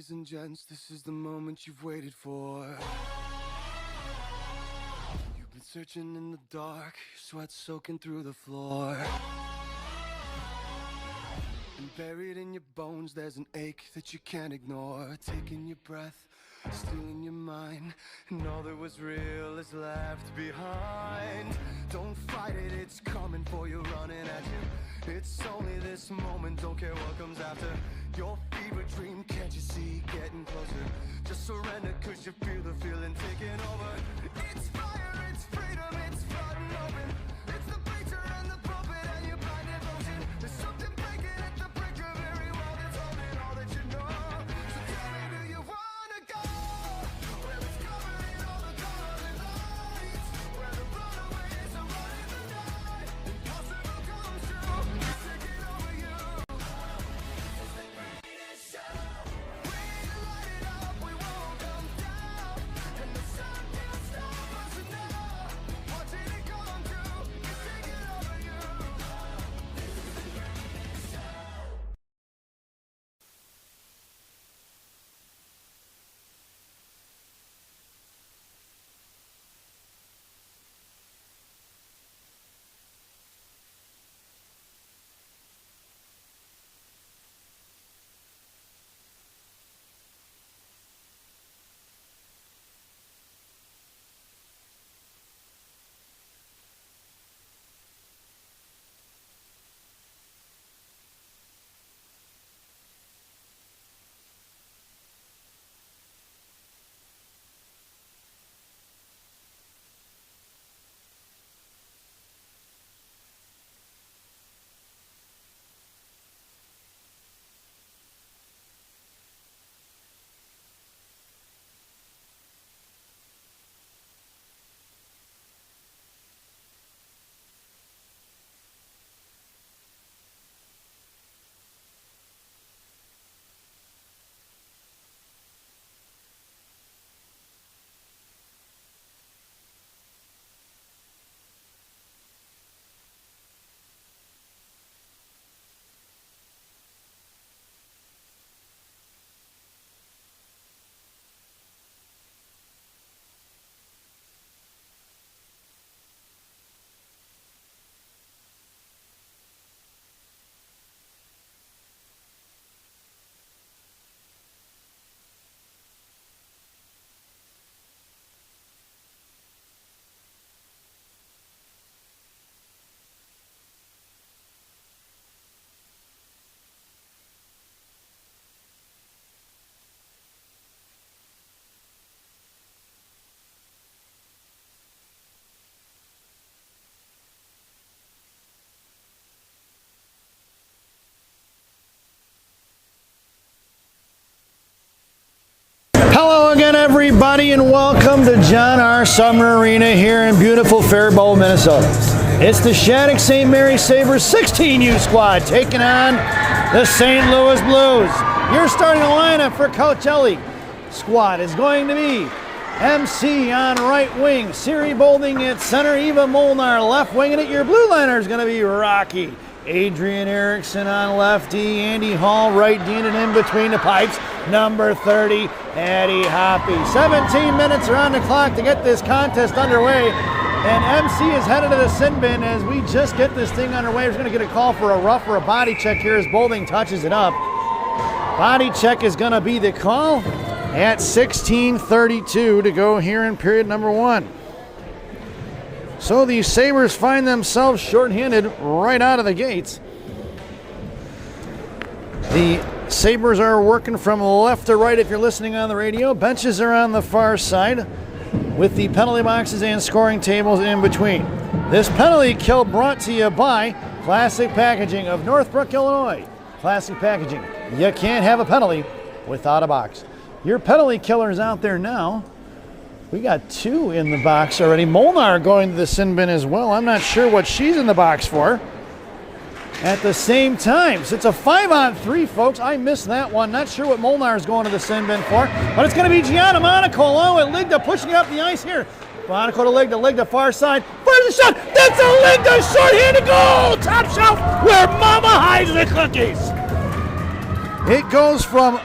Ladies and gents, this is the moment you've waited for. You've been searching in the dark, sweat soaking through the floor. And buried in your bones, there's an ache that you can't ignore. Taking your breath, stealing your mind, and all that was real is left behind. Don't fight it, it's coming for you, running at you. It's only this moment, don't care what comes after. Your fever dream, can't you see, getting closer. Just surrender, cause you feel the feeling taking over. It's fire, it's freedom, it's flooding open. It's the preacher and the pulpit and your blind devotion. There's something breaking at the brink of every wall that's holding all that you know. So tell me, do you wanna go where it's covered in all the colored lights, where the runaways are running the night? Impossible comes true, it's taking over you. It's the greatest show. We light it up, we won't come down, and the sun can't stop us now. Watching it come true, it's taking over you. This is the greatest show. Hello again, everybody, and welcome to John R. Sumner Arena here in beautiful Faribault, Minnesota. It's the Shattuck St. Mary Sabres 16U squad taking on the St. Louis Blues. Your starting lineup for Coach Ellie squad is going to be MC on right wing, Siri Bolding at center, Eva Molnar left wing, and at your blue liner is going to be Rocky. Adrian Erickson on lefty, Andy Hall right D, and in between the pipes, number 30, Addie Hoppy. 17 minutes are on the clock to get this contest underway, and MC is headed to the sin bin as we just get this thing underway. We're going to get a call for a rough or a body check here as Bolding touches it up. Body check is going to be the call at 16:32 to go here in period number 1. So the Sabres find themselves shorthanded right out of the gates. The Sabres are working from left to right if you're listening on the radio. Benches are on the far side with the penalty boxes and scoring tables in between. This penalty kill brought to you by Classic Packaging of Northbrook, Illinois. Classic Packaging. You can't have a penalty without a box. Your penalty killers out there now. We got 2 in the box already. Molnar going to the sin bin as well. I'm not sure what she's in the box for. At the same time, so it's a 5-on-3, folks. I missed that one. Not sure what Molnar is going to the sin bin for, but it's going to be Gianna Monaco along with Ligda pushing it up the ice here. Monaco to Ligda far side. First shot. That's a Ligda short-handed goal. Top shelf where Mama hides the cookies. It goes from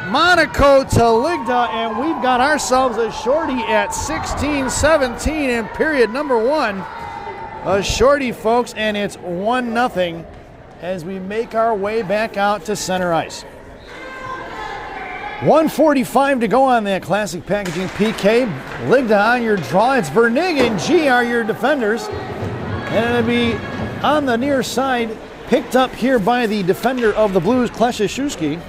Monaco to Ligda, and we've got ourselves a shorty at 16-17 in period number 1. A shorty, folks, and it's 1-0 as we make our way back out to center ice. 1:45 to go on that classic packaging PK. Ligda on your draw. It's Vernig and G are your defenders. And it'll be on the near side, picked up here by the defender of the Blues, Kleshishewski.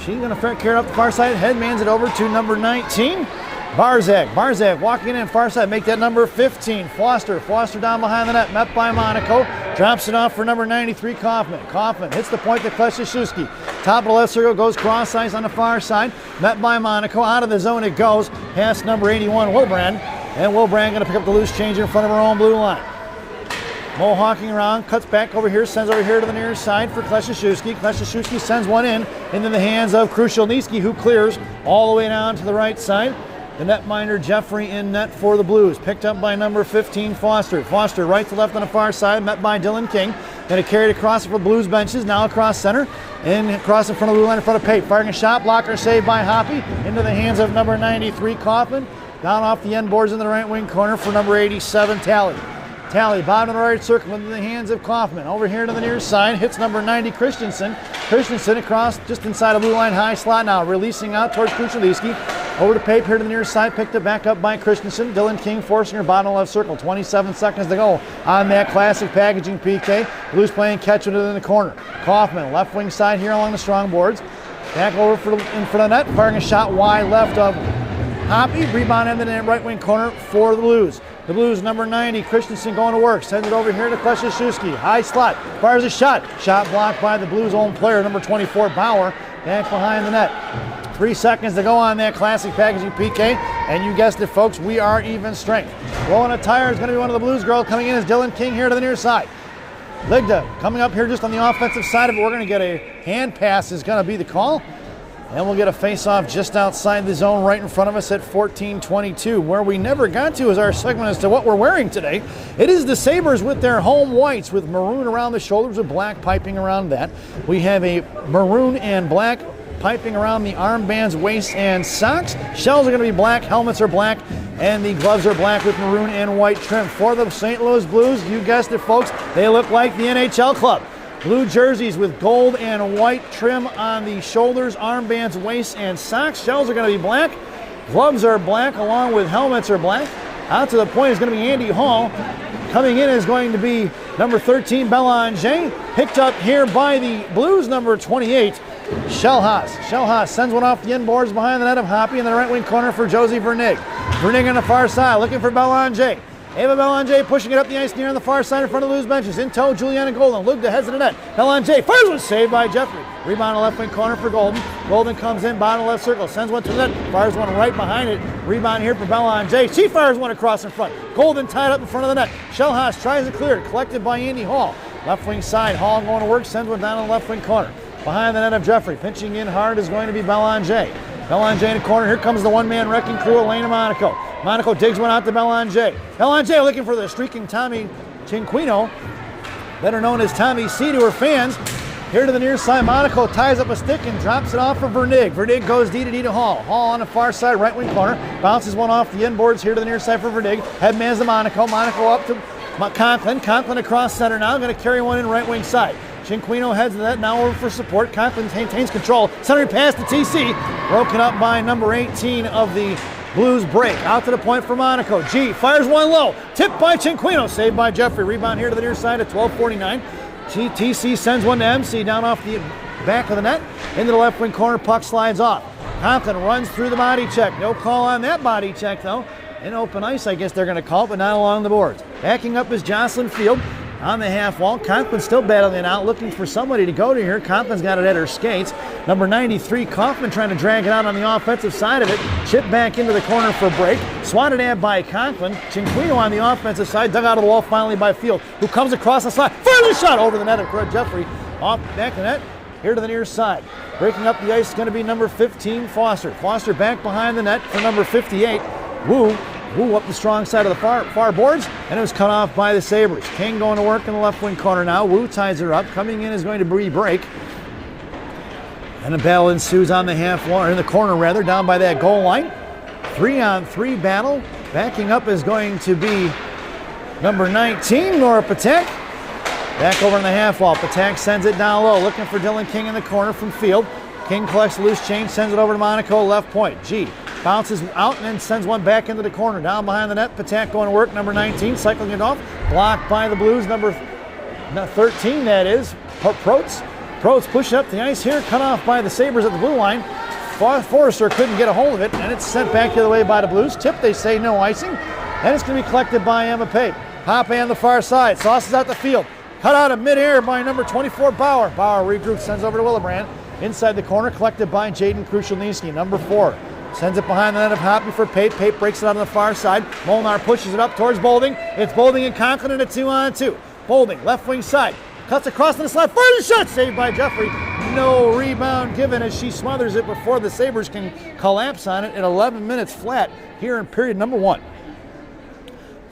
She's going to carry it up the far side. Headmans it over to number 19. Barzak walking in far side, make that number 15. Foster down behind the net, met by Monaco. Drops it off for number 93, Kaufman hits the point to Kleshishewski. Top of the left circle, goes cross ice on the far side. Met by Monaco, out of the zone it goes. Past number 81, Wilbrand. And Wilbrand going to pick up the loose change in front of her own blue line. Mohawking around, cuts back over here, sends over here to the near side for Kleshishewski. Kleshishewski sends one into the hands of Krushelnyski, who clears all the way down to the right side. The netminder Jeffrey in net for the Blues. Picked up by number 15, Foster. Foster right to left on the far side, met by Dylan King. Going to carry it across for the Blues benches, now across center. And across in front of the blue line in front of Pate. Firing a shot, blocker saved by Hoppy. Into the hands of number 93, Kaufman. Down off the end boards in the right wing corner for number 87, Talley. Bottom of the right circle into the hands of Kaufman. Over here to the near side, hits number 90, Christensen. Christensen across just inside a blue line high slot now, releasing out towards Krushelnyski. Over to Pape here to the near side, picked it back up by Christensen. Dylan King forcing her bottom left circle. 27 seconds to go on that classic packaging PK. Blues playing catch with it in the corner. Kaufman, left wing side here along the strong boards. Back over in front of the net, firing a shot wide left of Hoppy. Rebound in the right wing corner for the Blues. The Blues, number 90, Christensen going to work. Sends it over here to Kleshishewski. High slot, fires a shot. Shot blocked by the Blues' own player, number 24, Bauer. Back behind the net. 3 seconds to go on that classic packaging PK. And you guessed it, folks, we are even strength. Rolling a tire is going to be one of the Blues girls. Coming in is Dylan King here to the near side. Ligda coming up here just on the offensive side of it. We're going to get a hand pass is going to be the call. And we'll get a face-off just outside the zone right in front of us at 14:22. Where we never got to is our segment as to what we're wearing today. It is the Sabres with their home whites with maroon around the shoulders with black piping around that. We have a maroon and black piping around the armbands, waist, and socks. Shells are going to be black, helmets are black, and the gloves are black with maroon and white trim. For the St. Louis Blues, you guessed it, folks, they look like the NHL club. Blue jerseys with gold and white trim on the shoulders, armbands, waist, and socks. Shells are going to be black. Gloves are black along with helmets are black. Out to the point is going to be Andy Hall. Coming in is going to be number 13, Belanger. Picked up here by the Blues, number 28, Shellhaas. Shellhaas sends one off the end boards behind the net of Hoppy in the right wing corner for Josie Vernig. Vernig on the far side looking for Belanger. Ava Belanger pushing it up the ice near on the far side in front of the Blues benches. In tow, Juliana Golden. Ligda heads to the net. Belanger fires one, saved by Jeffrey. Rebound on the left wing corner for Golden. Golden comes in, bottom left circle, sends one to the net, fires one right behind it. Rebound here for Belanger. She fires one across in front. Golden tied up in front of the net. Shellhaas tries to clear it, collected by Andy Hall. Left wing side, Hall going to work, sends one down on the left wing corner. Behind the net of Jeffrey, pinching in hard is going to be Belanger. Belanger in the corner. Here comes the one-man wrecking crew, Elena Monaco. Monaco digs one out to Belanger. Belanger looking for the streaking Tommy Cinquino, better known as Tommy C to her fans. Here to the near side, Monaco ties up a stick and drops it off for Vernig. Vernig goes D to Hall. Hall on the far side, right wing corner. Bounces one off the end boards here to the near side for Vernig. Headman's to Monaco. Monaco up to Conklin. Conklin across center now. Going to carry one in right wing side. Cinquino heads to that, now over for support. Conklin maintains control. Centering pass to TC. Broken up by number 18 of the Blues break. Out to the point for Monaco. G fires one low. Tipped by Cinquino. Saved by Jeffrey. Rebound here to the near side at 12:49. TC sends one to MC down off the back of the net. Into the left wing corner. Puck slides off. Conklin runs through the body check. No call on that body check though. In open ice, I guess they're going to call it, but not along the boards. Backing up is Jocelyn Field. On the half wall, Conklin still battling it out, looking for somebody to go to here. Conklin's got it at her skates. Number 93, Kaufman trying to drag it out on the offensive side of it. Chip back into the corner for a break. Swatted at by Conklin. Cinquino on the offensive side, dug out of the wall finally by Field, who comes across the slot. Fires a shot over the net of Jeffrey. Off back of the net, here to the near side. Breaking up the ice is going to be number 15, Foster. Foster back behind the net for number 58, Wu. Wu up the strong side of the far boards, and it was cut off by the Sabres. King going to work in the left wing corner now. Wu ties her up. Coming in is going to be break. And a battle ensues on the half wall, or in the corner rather, down by that goal line. 3-on-3 battle. Backing up is going to be number 19, Nora Patek. Back over in the half wall. Patek sends it down low, looking for Dylan King in the corner from field. King collects the loose change, sends it over to Monaco, left point. G bounces out and then sends one back into the corner. Down behind the net, Patek going to work, number 19, cycling it off. Blocked by the Blues, number 13, that is, Protes. Protes pushing up the ice here, cut off by the Sabres at the blue line. Forrester couldn't get a hold of it, and it's sent back the other way by the Blues. Tip, they say no icing, and it's going to be collected by Emma Pape. Pape on the far side, sauces out the field. Cut out of midair by number 24, Bauer. Bauer regroups, sends over to Willebrand. Inside the corner, collected by Jaden Krushelnyski, number 4. Sends it behind the net of Hoppy for Pape. Pape breaks it out on the far side. Molnar pushes it up towards Bolding. It's Bolding and Conklin in a 2-on-2. Bolding, left wing side. Cuts across to the slot. Fires a shot, saved by Jeffrey. No rebound given as she smothers it before the Sabres can collapse on it at 11 minutes flat here in period number 1.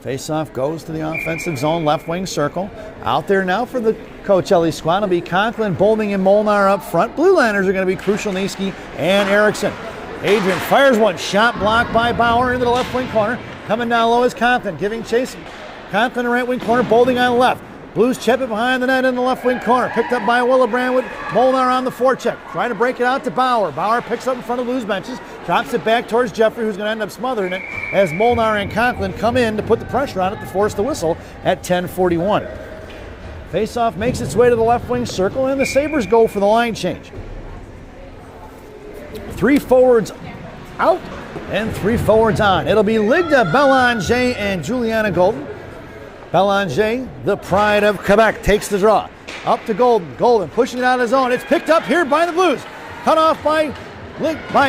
Faceoff goes to the offensive zone, left wing circle. Out there now for the Coachelli squad will be Conklin, Bolding, and Molnar up front. Blue Liners are going to be Krushelnyski and Erickson. Adrian fires one, shot blocked by Bauer into the left wing corner. Coming down low is Conklin, giving chase. Conklin in the right wing corner, Bolding on the left. Blues chip it behind the net in the left wing corner. Picked up by Willebrand with Molnar on the forecheck. Trying to break it out to Bauer. Bauer picks up in front of Blues benches. Drops it back towards Jeffrey, who's going to end up smothering it as Molnar and Conklin come in to put the pressure on it to force the whistle at 10:41. Faceoff makes its way to the left wing circle, and the Sabres go for the line change. 3 forwards out and 3 forwards on. It'll be Ligda Belanger and Juliana Golden. Belanger, the pride of Quebec, takes the draw. Up to Golden. Golden pushing it out of his own. It's picked up here by the Blues. Cut off by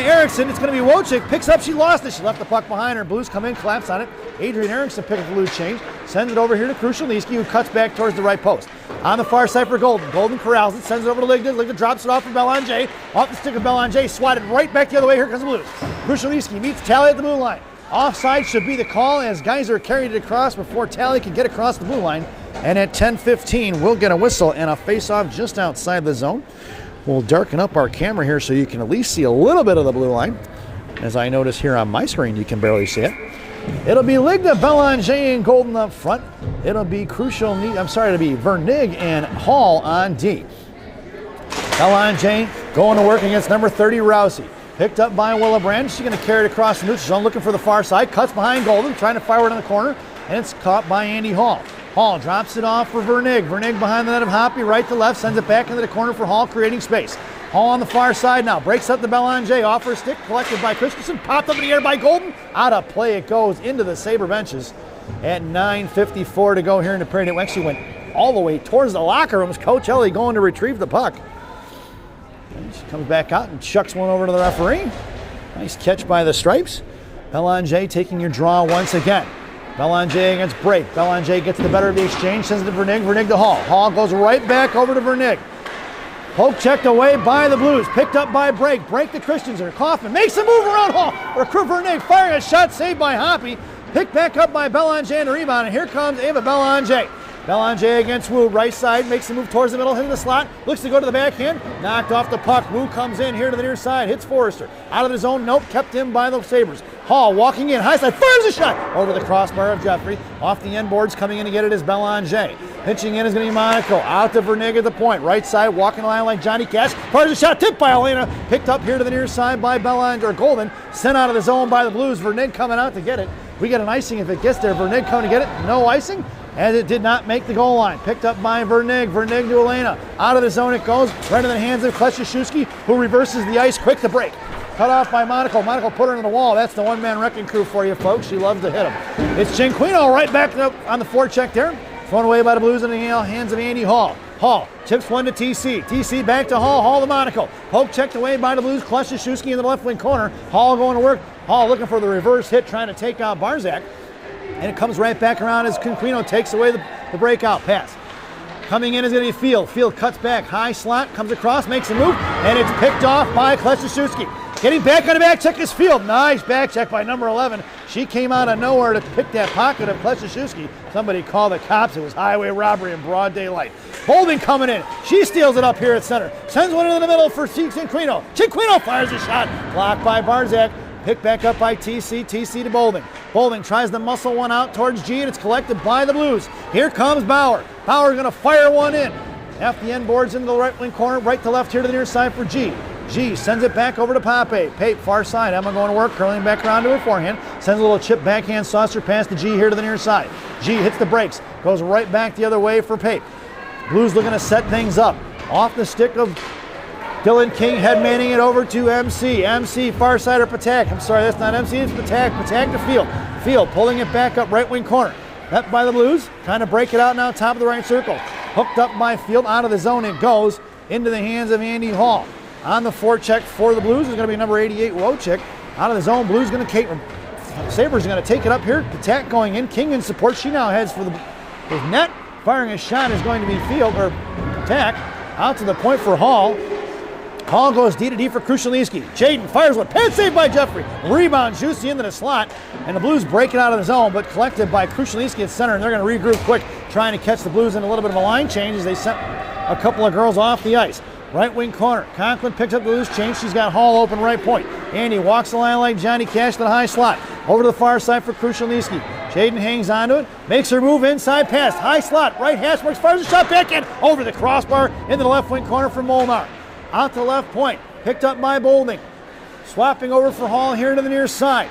Erickson. It's going to be Wojcik. Picks up. She lost it. She left the puck behind her. Blues come in, collapse on it. Adrian Erickson picks up the loose change. Sends it over here to Krushelnyski, who cuts back towards the right post. On the far side for Golden. Golden corrals it. Sends it over to Ligda. Ligda drops it off for Belanger. Off the stick of Belanger. Swatted right back the other way. Here comes the Blues. Krushelnyski meets Talley at the blue line. Offside should be the call as Geyser carried it across before Talley can get across the blue line. And at 10:15, we'll get a whistle and a face-off just outside the zone. We'll darken up our camera here so you can at least see a little bit of the blue line. As I notice here on my screen, you can barely see it. It'll be Ligda, Belanger, and Golden up front. It'll be it'll be Vernig and Hall on D. Belanger going to work against number 30, Rousey. Picked up by Willebrand. She's going to carry it across the neutral zone, looking for the far side. Cuts behind Golden, trying to fire it in the corner, and it's caught by Andy Hall. Hall drops it off for Vernig. Vernig behind the net of Hoppy, right to left, sends it back into the corner for Hall, creating space. Hall on the far side now, breaks up the Belanger, off her stick, collected by Christensen, popped up in the air by Golden. Out of play it goes into the Sabre benches at 9:54 to go here in the period. It actually went all the way towards the locker rooms. Coach Ellie going to retrieve the puck. And she comes back out and chucks one over to the referee. Nice catch by the Stripes. Belanger taking your draw once again. Belanger against Brake. Belanger gets the better of the exchange, sends it to Vernig. Vernig to Hall. Hall goes right back over to Vernig. Poke checked away by the Blues. Picked up by Brake. Brake to Christensen. Kaufman makes a move around Hall. Vernig firing a shot saved by Hoppy. Picked back up by Belanger and the rebound. And here comes Ava Belanger. Belanger against Wu, right side, makes the move towards the middle, hitting the slot, looks to go to the backhand, knocked off the puck. Wu comes in here to the near side, hits Forrester. Out of the zone, nope, kept in by the Sabres. Hall walking in, high side, fires a shot over the crossbar of Jeffrey. Off the end boards, coming in to get it is Belanger. Pitching in is going to be Monaco. Out to Vernig at the point, right side, walking the line like Johnny Cash. Fires a shot, tipped by Elena, picked up here to the near side by Belanger. Golden, sent out of the zone by the Blues. Vernig coming out to get it. We get an icing if it gets there. Vernig coming to get it, no icing. As it did not make the goal line. Picked up by Vernig. Vernig to Elena. Out of the zone it goes. Right in the hands of Kleszczewski, who reverses the ice quick to break. Cut off by Monaco. Monaco put her into the wall. That's the one-man wrecking crew for you, folks. She loves to hit them. It's Cinquino right back up on the forecheck there. Thrown away by the Blues in the hands of Andy Hall. Hall tips one to TC. TC back to Hall. Hall to Monaco. Poke checked away by the Blues. Kleszczewski in the left wing corner. Hall going to work. Hall looking for the reverse hit, trying to take out Barzak. And it comes right back around as Cinquino takes away the breakout pass. Coming in is going to be Field. Field cuts back, high slot, comes across, makes a move, and it's picked off by Kleszczewski. Getting back on the back check is Field. Nice back check by number 11. She came out of nowhere to pick that pocket of Kleszewski. Somebody called the cops. It was highway robbery in broad daylight. Holding coming in. She steals it up here at center. Sends one into the middle for Cinquino. Cinquino fires a shot. Blocked by Barzak. Picked back up by TC. TC to Bolding. Bolding tries to muscle one out towards G, and it's collected by the Blues. Here comes Bauer. Bauer's going to fire one in. Half the end boards into the right wing corner. Right to left here to the near side for G. G sends it back over to Pape. Pape, far side. Emma going to work, curling back around to her forehand. Sends a little chip backhand saucer pass to G here to the near side. G hits the brakes. Goes right back the other way for Pape. Blues looking to set things up. Off the stick of Dylan King, head manning it over to MC. MC, far side or Patak. I'm sorry, that's not MC, it's Patak. Patak to Field. Field pulling it back up right wing corner. Met by the Blues. Trying to break it out now, top of the right circle. Hooked up by Field, out of the zone it goes. Into the hands of Andy Hall. On the forecheck for the Blues is going to be number 88, Wojcik. Out of the zone, Blues going to Sabres going to take it up here. Patak going in. King in support. She now heads for the net. Firing a shot is going to be Field, or Patak. Out to the point for Hall. Hall goes D to D for Krushelnyski. Jaden fires one. Pad save by Jeffrey. Rebound, Juicy into the slot. And the Blues break it out of the zone, but collected by Krushelnyski at center. And they're going to regroup quick, trying to catch the Blues in a little bit of a line change as they sent a couple of girls off the ice. Right wing corner. Conklin picks up the loose change. She's got Hall open right point. Andy walks the line like Johnny Cash to the high slot. Over to the far side for Krushelnyski. Jaden hangs onto it. Makes her move inside pass. High slot. Right hash marks. Fires a shot back in. Over the crossbar. Into the left wing corner for Molnar. Out to left point. Picked up by Bolding. Swapping over for Hall here to the near side.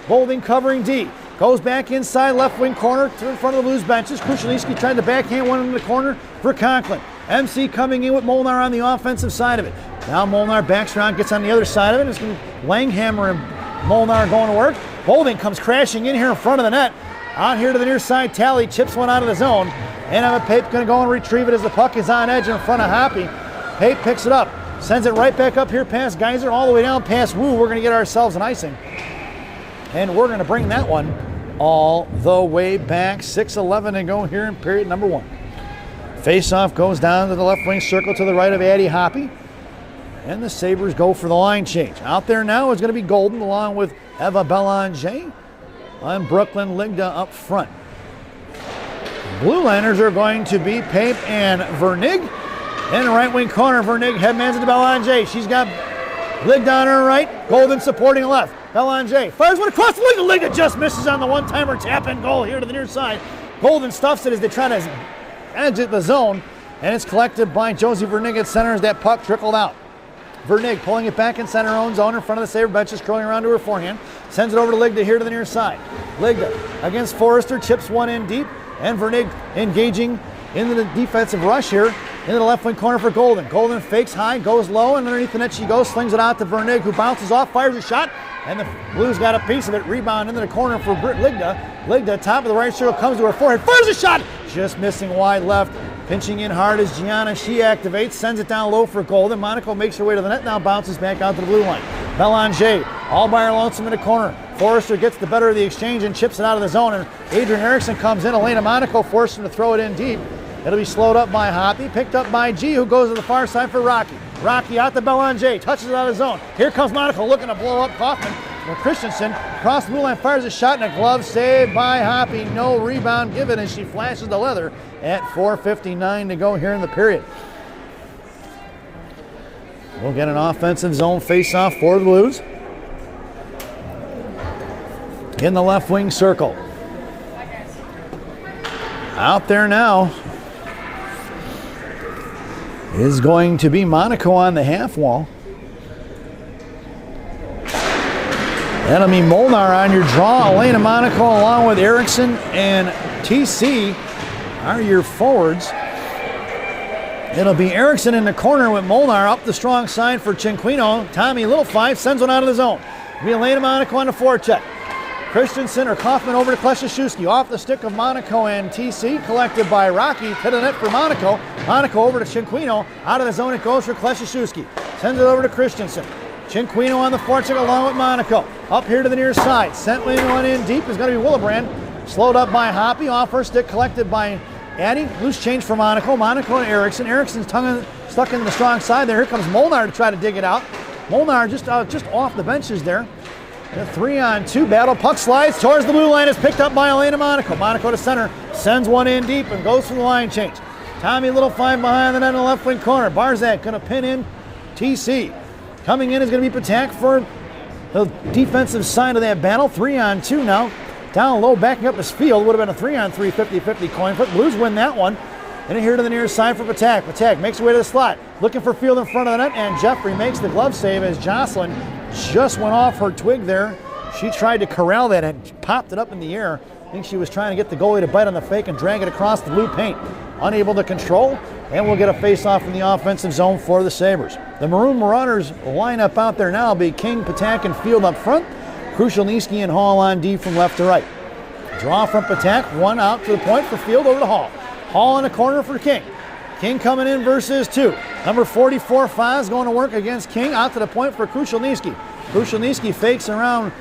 Bolding covering D. Goes back inside left wing corner to in front of the Blues benches. Krushelnyski tried to backhand one into the corner for Conklin. MC coming in with Molnar on the offensive side of it. Now Molnar backs around, gets on the other side of it. It's Langhammer and Molnar going to work. Bolding comes crashing in here in front of the net. Out here to the near side, Tally chips one out of the zone. And Emma Pape going to go and retrieve it as the puck is on edge in front of Hoppy. Pape picks it up, sends it right back up here past Geyser, all the way down past Wu. We're going to get ourselves an icing. And we're going to bring that one all the way back. 6:11 to go here in period number 1. Face-off goes down to the left wing circle to the right of Addie Hoppy. And the Sabres go for the line change. Out there now is going to be Golden along with Eva Belanger on Brooklyn Ligda up front. Blue Liners are going to be Pape and Vernig. In the right wing corner, Vernig headmans into Belanger. She's got Ligda on her right, Golden supporting left. Belanger fires one across the Ligda. Ligda just misses on the one-timer tap-in goal here to the near side. Golden stuffs it as they try to exit the zone, and it's collected by Josie Vernig at center as that puck trickled out. Vernig pulling it back in center own zone in front of the Sabre benches, curling around to her forehand, sends it over to Ligda here to the near side. Ligda against Forrester, chips one in deep, and Vernig engaging into the defensive rush here into the left wing corner for Golden. Golden fakes high, goes low, and underneath the net she goes, slings it out to Vernig, who bounces off, fires a shot, and the Blues got a piece of it. Rebound into the corner for Britt Ligda. Ligda, top of the right circle, comes to her forehead, fires a shot, just missing wide left. Pinching in hard is Gianna. She activates, sends it down low for Golden. Monaco makes her way to the net, now bounces back out to the blue line. Belanger, all by her lonesome in the corner. Forrester gets the better of the exchange and chips it out of the zone, and Adrian Erickson comes in. Elena Monaco forced him to throw it in deep. It'll be slowed up by Hoppy, picked up by G, who goes to the far side for Rocky. Rocky out to Belanger, touches it out of the zone. Here comes Monaco looking to blow up Kaufman. Christensen across the blue line, fires a shot, and a glove save by Hoppy. No rebound given as she flashes the leather at 4:59 to go here in the period. We'll get an offensive zone face-off for the Blues. In the left wing circle. Out there now is going to be Monaco on the half wall. That'll be Molnar on your draw. Elena Monaco along with Erickson and TC are your forwards. It'll be Erickson in the corner with Molnar up the strong side for Cinquino. Tommy Little Five sends one out of the zone. It'll be Elena Monaco on the forecheck. Christensen or Kaufman over to Kleszewski. Off the stick of Monaco and TC. Collected by Rocky to the net for Monaco. Monaco over to Cinquino. Out of the zone it goes for Kleszewski. Sends it over to Christensen. Cinquino on the forecheck along with Monaco. Up here to the near side. Sent one in deep is going to be Willebrand. Slowed up by Hoppy. Off her stick collected by Addie. Loose change for Monaco. Monaco and Erickson. Erickson's stuck in the strong side there. Here comes Molnar to try to dig it out. Molnar just off the benches there. A 3-on-2 battle. Puck slides towards the blue line. Is picked up by Elena Monaco. Monaco to center. Sends one in deep and goes for the line change. Tommy Little behind the net in the left wing corner. Barzak going to pin in TC. Coming in is going to be Patak for the defensive side of that battle. 3-on-2 now. Down low, backing up his field. Would have been a 3-on-3, 50-50 coin flip. Blues win that one. And here to the near side for Patak. Patak makes her way to the slot. Looking for field in front of the net, and Jeffrey makes the glove save as Jocelyn just went off her twig there. She tried to corral that and popped it up in the air. I think she was trying to get the goalie to bite on the fake and drag it across the blue paint. Unable to control, and we'll get a face-off in the offensive zone for the Sabres. The Maroon Marauders line up out there now. Be King, Patak, and Field up front. Krushelnyski and Hall on D from left to right. Draw from Patak, one out to the point for Field over to Hall. Hall in the corner for King. King coming in versus 2. Number 44, Foz going to work against King. Out to the point for Krushelnyski. Krushelnyski fakes around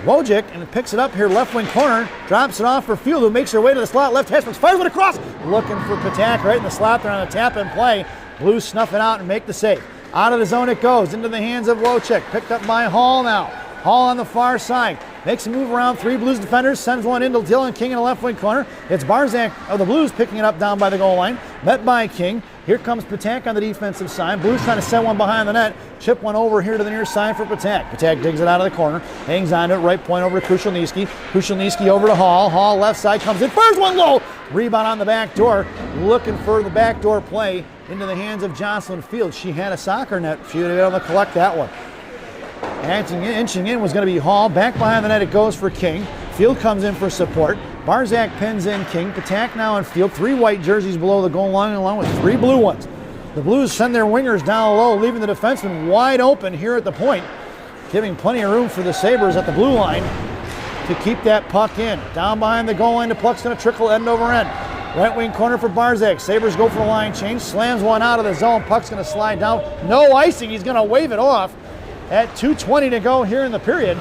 Wojcik and picks it up here left wing corner. Drops it off for Field, who makes her way to the slot. Left hash, fires it across. Looking for Patak right in the slot there on the tap and play. Blues snuff it out and make the save. Out of the zone it goes into the hands of Wojcik. Picked up by Hall now. Hall on the far side. Makes a move around 3 Blues defenders. Sends one into Dylan King in the left wing corner. It's Barzak of the Blues picking it up down by the goal line. Met by King. Here comes Patak on the defensive side. Blues trying to send one behind the net. Chip one over here to the near side for Patak. Patak digs it out of the corner. Hangs on to it. Right point over to Krushelnyski. Krushelnyski over to Hall. Hall left side comes in. Fires one low. Rebound on the back door. Looking for the backdoor play into the hands of Jocelyn Fields. She had a soccer net. She would have been able to collect that one. Inching in was going to be Hall. Back behind the net it goes for King. Field comes in for support. Barzak pins in King. Patak now in field. 3 white jerseys below the goal line along with 3 blue ones. The Blues send their wingers down low, leaving the defenseman wide open here at the point, giving plenty of room for the Sabres at the blue line to keep that puck in. Down behind the goal line, the puck's going to trickle end over end. Right wing corner for Barzak. Sabres go for the line change. Slams one out of the zone. Puck's going to slide down. No icing. He's going to wave it off. At 2:20 to go here in the period.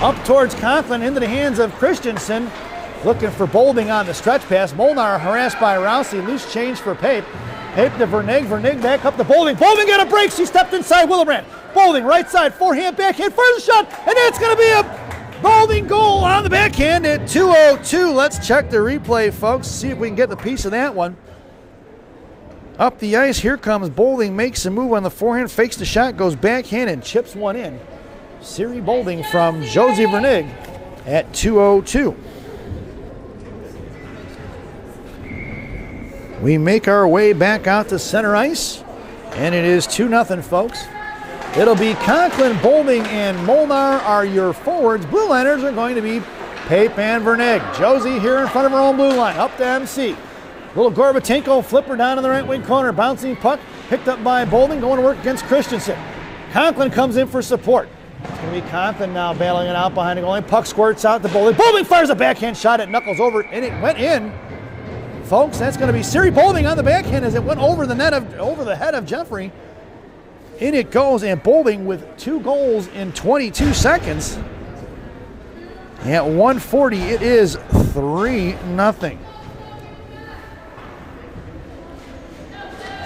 Up towards Conklin into the hands of Christensen. Looking for Bolding on the stretch pass. Molnar harassed by Rousey. Loose change for Pape. Pape to Vernig. Vernig back up to Bolding. Bolding got a break. She stepped inside Willebrand. Bolding right side. Forehand backhand. First shot. And it's going to be a Bolding goal on the backhand at 2:02. Let's check the replay, folks. See if we can get the piece of that one. Up the ice, here comes Bolding, makes a move on the forehand, fakes the shot, goes backhand and chips one in. Siri Bolding from Josie Vernig at 2:02. We make our way back out to center ice, and it is 2-0, folks. It'll be Conklin, Bolding, and Molnar are your forwards. Blue liners are going to be Pape and Vernig. Josie here in front of her own blue line, up to MC. Little Gorbatenko flipper down in the right wing corner. Bouncing puck picked up by Bolding, going to work against Christensen. Conklin comes in for support. It's going to be Conklin now battling it out behind the goal line. Puck squirts out to Bolding. Bolding fires a backhand shot. It knuckles over, and it went in. Folks, that's going to be Siri Bolding on the backhand as it went over the net over the head of Jeffrey. In it goes, and Bolding with 2 goals in 22 seconds. At 1:40, it is 3-0.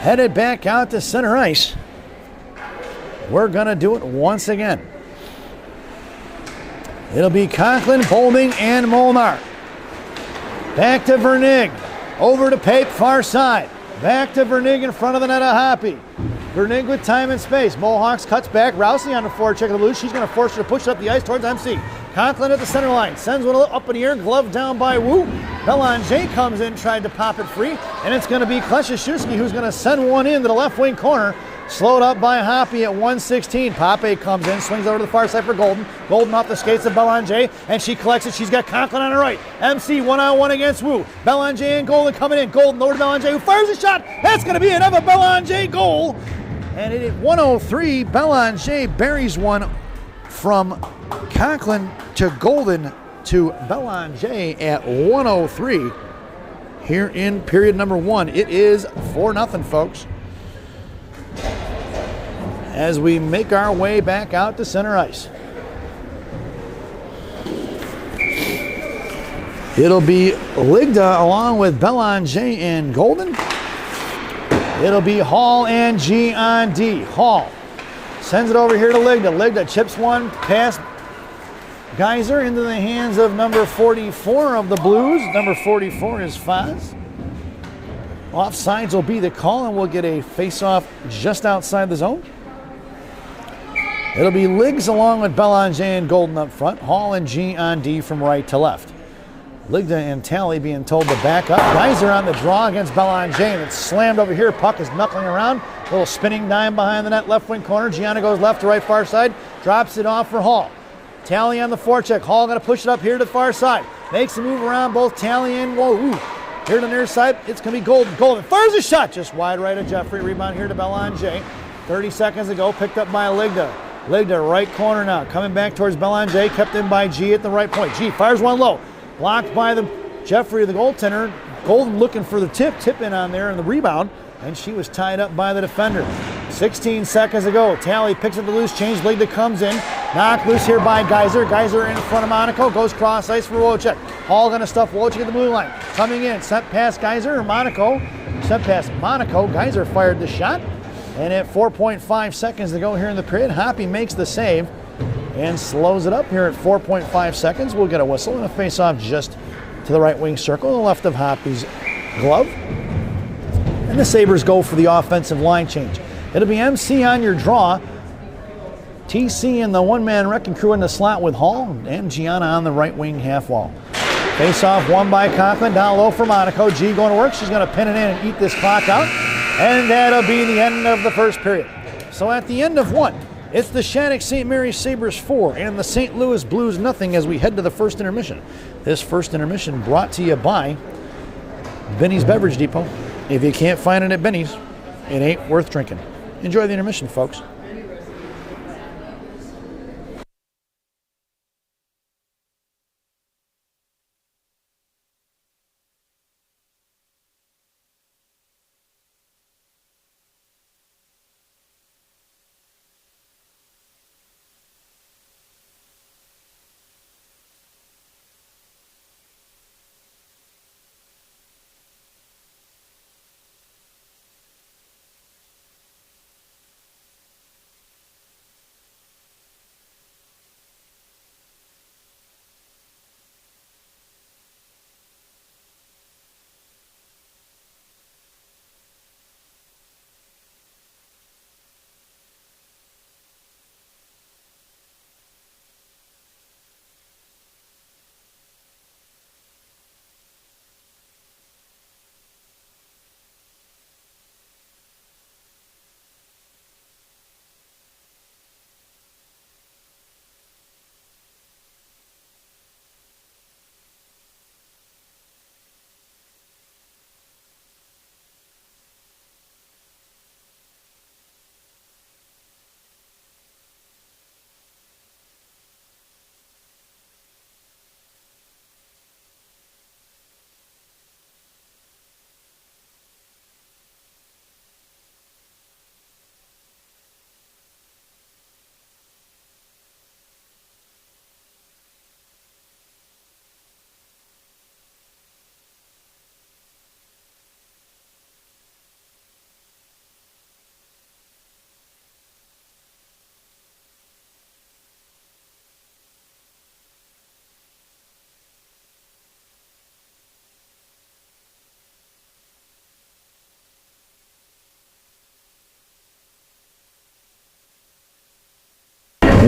Headed back out to center ice. We're going to do it once again. It'll be Conklin, Bolding, and Molnar. Back to Vernig. Over to Pape, far side. Back to Vernig in front of the net of Hoppy. Vernig with time and space. Mohawks cuts back. Rousey on the forecheck of the Blues. She's going to force her to push up the ice towards MC. Conklin at the center line. Sends one up in the air. Glove down by Wu. Belanger comes in, tried to pop it free. And it's going to be Kleshashewski who's going to send one into the left wing corner. Slowed up by Hoppy at 1:16. Pape comes in, swings over to the far side for Golden. Golden off the skates of Belanger, and she collects it. She's got Conklin on her right. MC one-on-one against Wu. Belanger and Golden coming in. Golden over to Belanger, who fires a shot. That's going to be another Belanger goal. And at 1:03, Belanger buries one from Conklin to Golden to Belanger at 1:03 here in period number 1. It is 4-0, folks, as we make our way back out to center ice. It'll be Ligda along with Belanger and Golden. It'll be Hall and G on D. Hall Sends it over here to Ligda. Ligda chips one past Geyser into the hands of number 44 of the Blues. Number 44 is Foz. Offsides will be the call, and we'll get a face-off just outside the zone. It'll be Liggs along with Belanger and Golden up front. Hall and G on D from right to left. Ligda and Talley being told to back up. Geyser on the draw against Belanger, and it's slammed over here. Puck is knuckling around. Little spinning dime behind the net, left wing corner. Gianna goes left to right, far side. Drops it off for Hall. Talley on the forecheck. Hall going to push it up here to the far side. Makes a move around both Talley and here to the near side. It's going to be Golden. Golden fires a shot just wide right of Jeffrey. Rebound here to Belanger. 30 seconds ago, picked up by Ligda. Ligda right corner now. Coming back towards Belanger. Kept in by G at the right point. G fires one low. Blocked by the Jeffrey, the goaltender. Golden looking for the tip in on there and the rebound. And she was tied up by the defender. 16 seconds ago, Talley picks up the loose change. Ligda comes in. Knocked loose here by Geyser. Geyser in front of Monaco. Goes cross ice for Wojcik. Hall going to stuff Wojcik at the blue line. Coming in. Sent past Geyser. Monaco. Sent past Monaco. Geyser fired the shot. And at 4.5 seconds to go here in the period, Hoppy makes the save and slows it up here at 4.5 seconds. We'll get a whistle and a face-off just to the right wing circle, the left of Hoppy's glove. And the Sabres go for the offensive line change. It'll be MC on your draw. TC and the one-man wrecking crew in the slot with Hall and Gianna on the right wing half wall. Face-off won by Conklin, down low for Monaco. G going to work. She's going to pin it in and eat this clock out. And that'll be the end of the first period. So at the end of one, it's the Shattuck St. Mary's Sabres 4 and the St. Louis Blues nothing as we head to the first intermission. This first intermission brought to you by Benny's Beverage Depot. If you can't find it at Benny's, it ain't worth drinking. Enjoy the intermission, folks.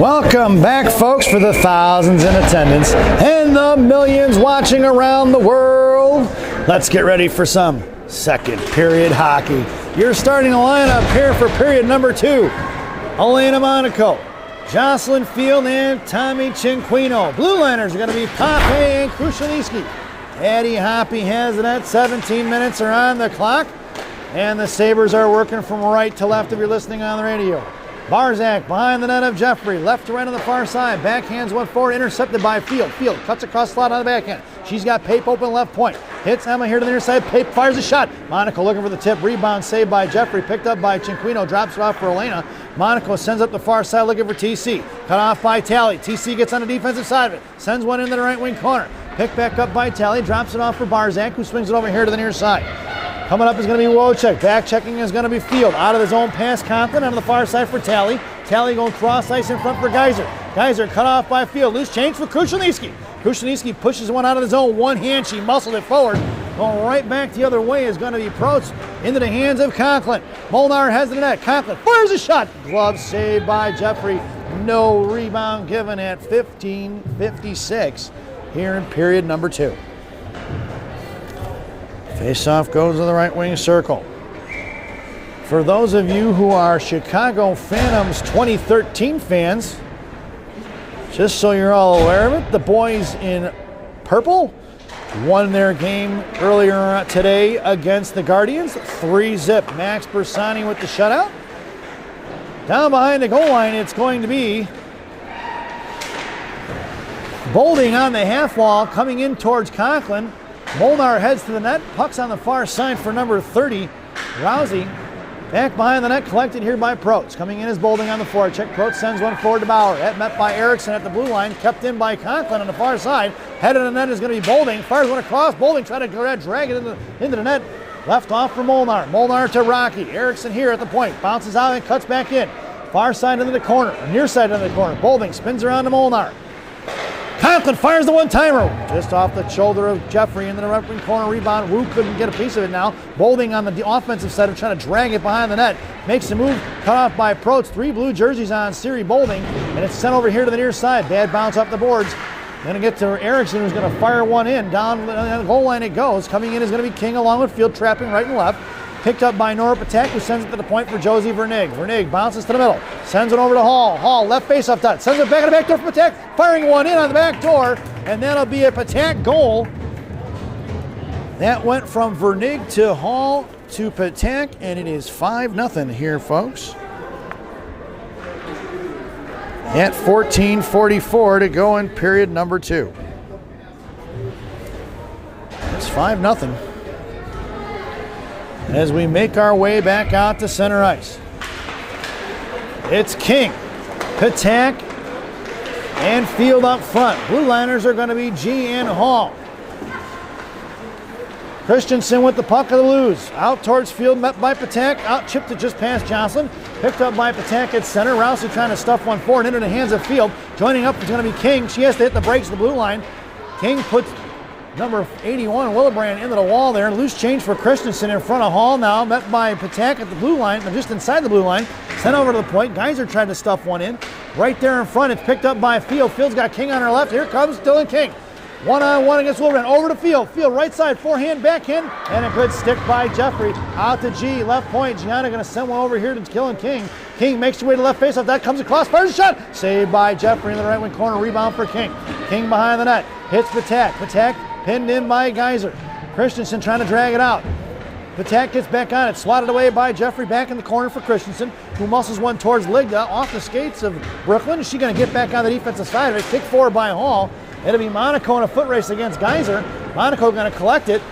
Welcome back, folks, for the thousands in attendance and the millions watching around the world. Let's get ready for some second period hockey. Your starting lineup here for period number 2. Elena Monaco, Jocelyn Field, and Tommy Cinquino. Blue liners are going to be Pape and Krushaliski. Eddie Hoppy has it at 17 minutes are on the clock. And the Sabres are working from right to left if you're listening on the radio. Barzak behind the net of Jeffrey, left to right on the far side, backhands one forward, intercepted by Field. Field cuts across the slot on the backhand. She's got Pape open left point. Hits Emma here to the near side. Pape fires a shot. Monaco looking for the tip. Rebound saved by Jeffrey, picked up by Cinquino, drops it off for Elena. Monaco sends up the far side looking for TC. Cut off by Talley. TC gets on the defensive side of it. Sends one into the right wing corner. Picked back up by Talley, drops it off for Barzak, who swings it over here to the near side. Coming up is going to be Wojcik. Back checking is going to be Field. Out of his own pass, Conklin on the far side for Talley. Talley going cross ice in front for Geyser. Geyser cut off by Field. Loose change for Krushelnyski. Krushelnyski pushes one out of the zone. One hand, she muscled it forward. Going right back the other way is going to be Protes into the hands of Conklin. Molnar has the net. Conklin fires a shot. Glove saved by Jeffrey. No rebound given at 15:56 here in period number 2. Face-off goes to the right wing circle. For those of you who are Chicago Phantoms 2013 fans, just so you're all aware of it, the boys in purple won their game earlier today against the Guardians. 3-zip. Max Bersani with the shutout. Down behind the goal line, it's going to be Bolding on the half wall, coming in towards Conklin. Molnar heads to the net. Puck's on the far side for number 30, Rousey. Back behind the net, collected here by Protes. Coming in is Bolding on the forecheck. Protes sends one forward to Bauer. That met by Erickson at the blue line. Kept in by Conklin on the far side. Head of the net is going to be Bolding. Fires one across. Bolding trying to drag it into the net. Left off for Molnar. Molnar to Rocky. Erickson here at the point. Bounces out and cuts back in. Far side into the corner. Near side into the corner. Bolding spins around to Molnar. Conklin fires the one-timer. Just off the shoulder of Jeffrey into the right wing corner. Rebound. Wu couldn't get a piece of it now. Bolding on the offensive side of trying to drag it behind the net. Makes the move. Cut off by Protes. 3 blue jerseys on Siri Bolding. And it's sent over here to the near side. Bad bounce up the boards. Going to get to Erickson, who's going to fire one in. Down the goal line it goes. Coming in is going to be King along with Field, trapping right and left. Picked up by Nora Patek, who sends it to the point for Josie Vernig. Vernig bounces to the middle. Sends it over to Hall. Hall, left face up top. Sends it back to the back door for Patek. Firing one in on the back door. And that'll be a Patek goal. That went from Vernig to Hall to Patek. And it is 5-0 here, folks. At 14:44 to go in period number 2. It's 5-0. As we make our way back out to center ice. It's King, Patek, and Field up front. Blue liners are going to be G and Hall. Christensen with the puck of the Blues. Out towards Field, met by Patek. Out chipped it just past Jocelyn. Picked up by Patek at center. Rousey trying to stuff one forward into the hands of Field. Joining up is going to be King. She has to hit the brakes of the blue line. King puts number 81, Willebrand, into the wall there. Loose change for Christensen in front of Hall now. Met by Patek at the blue line, just inside the blue line. Sent over to the point. Geyser tried to stuff one in. Right there in front, it's picked up by Field. Field's got King on her left. Here comes Dylan King. One-on-one against Willebrand. Over to Field. Field right side, forehand, backhand. And a good stick by Jeffrey. Out to G, left point. Gianna going to send one over here to Killen King. King makes her way to left faceoff. That comes across, fires a shot. Saved by Jeffrey in the right wing corner. Rebound for King. King behind the net. Hits Patek. Patek pinned in by Geyser. Christensen trying to drag it out. Patek gets back on it. Swatted away by Jeffrey. Back in the corner for Christensen, who muscles one towards Ligda off the skates of Brooklyn. Is she going to get back on the defensive side of it? Kick forward by Hall. It'll be Monaco in a foot race against Geyser. Monaco going to collect it.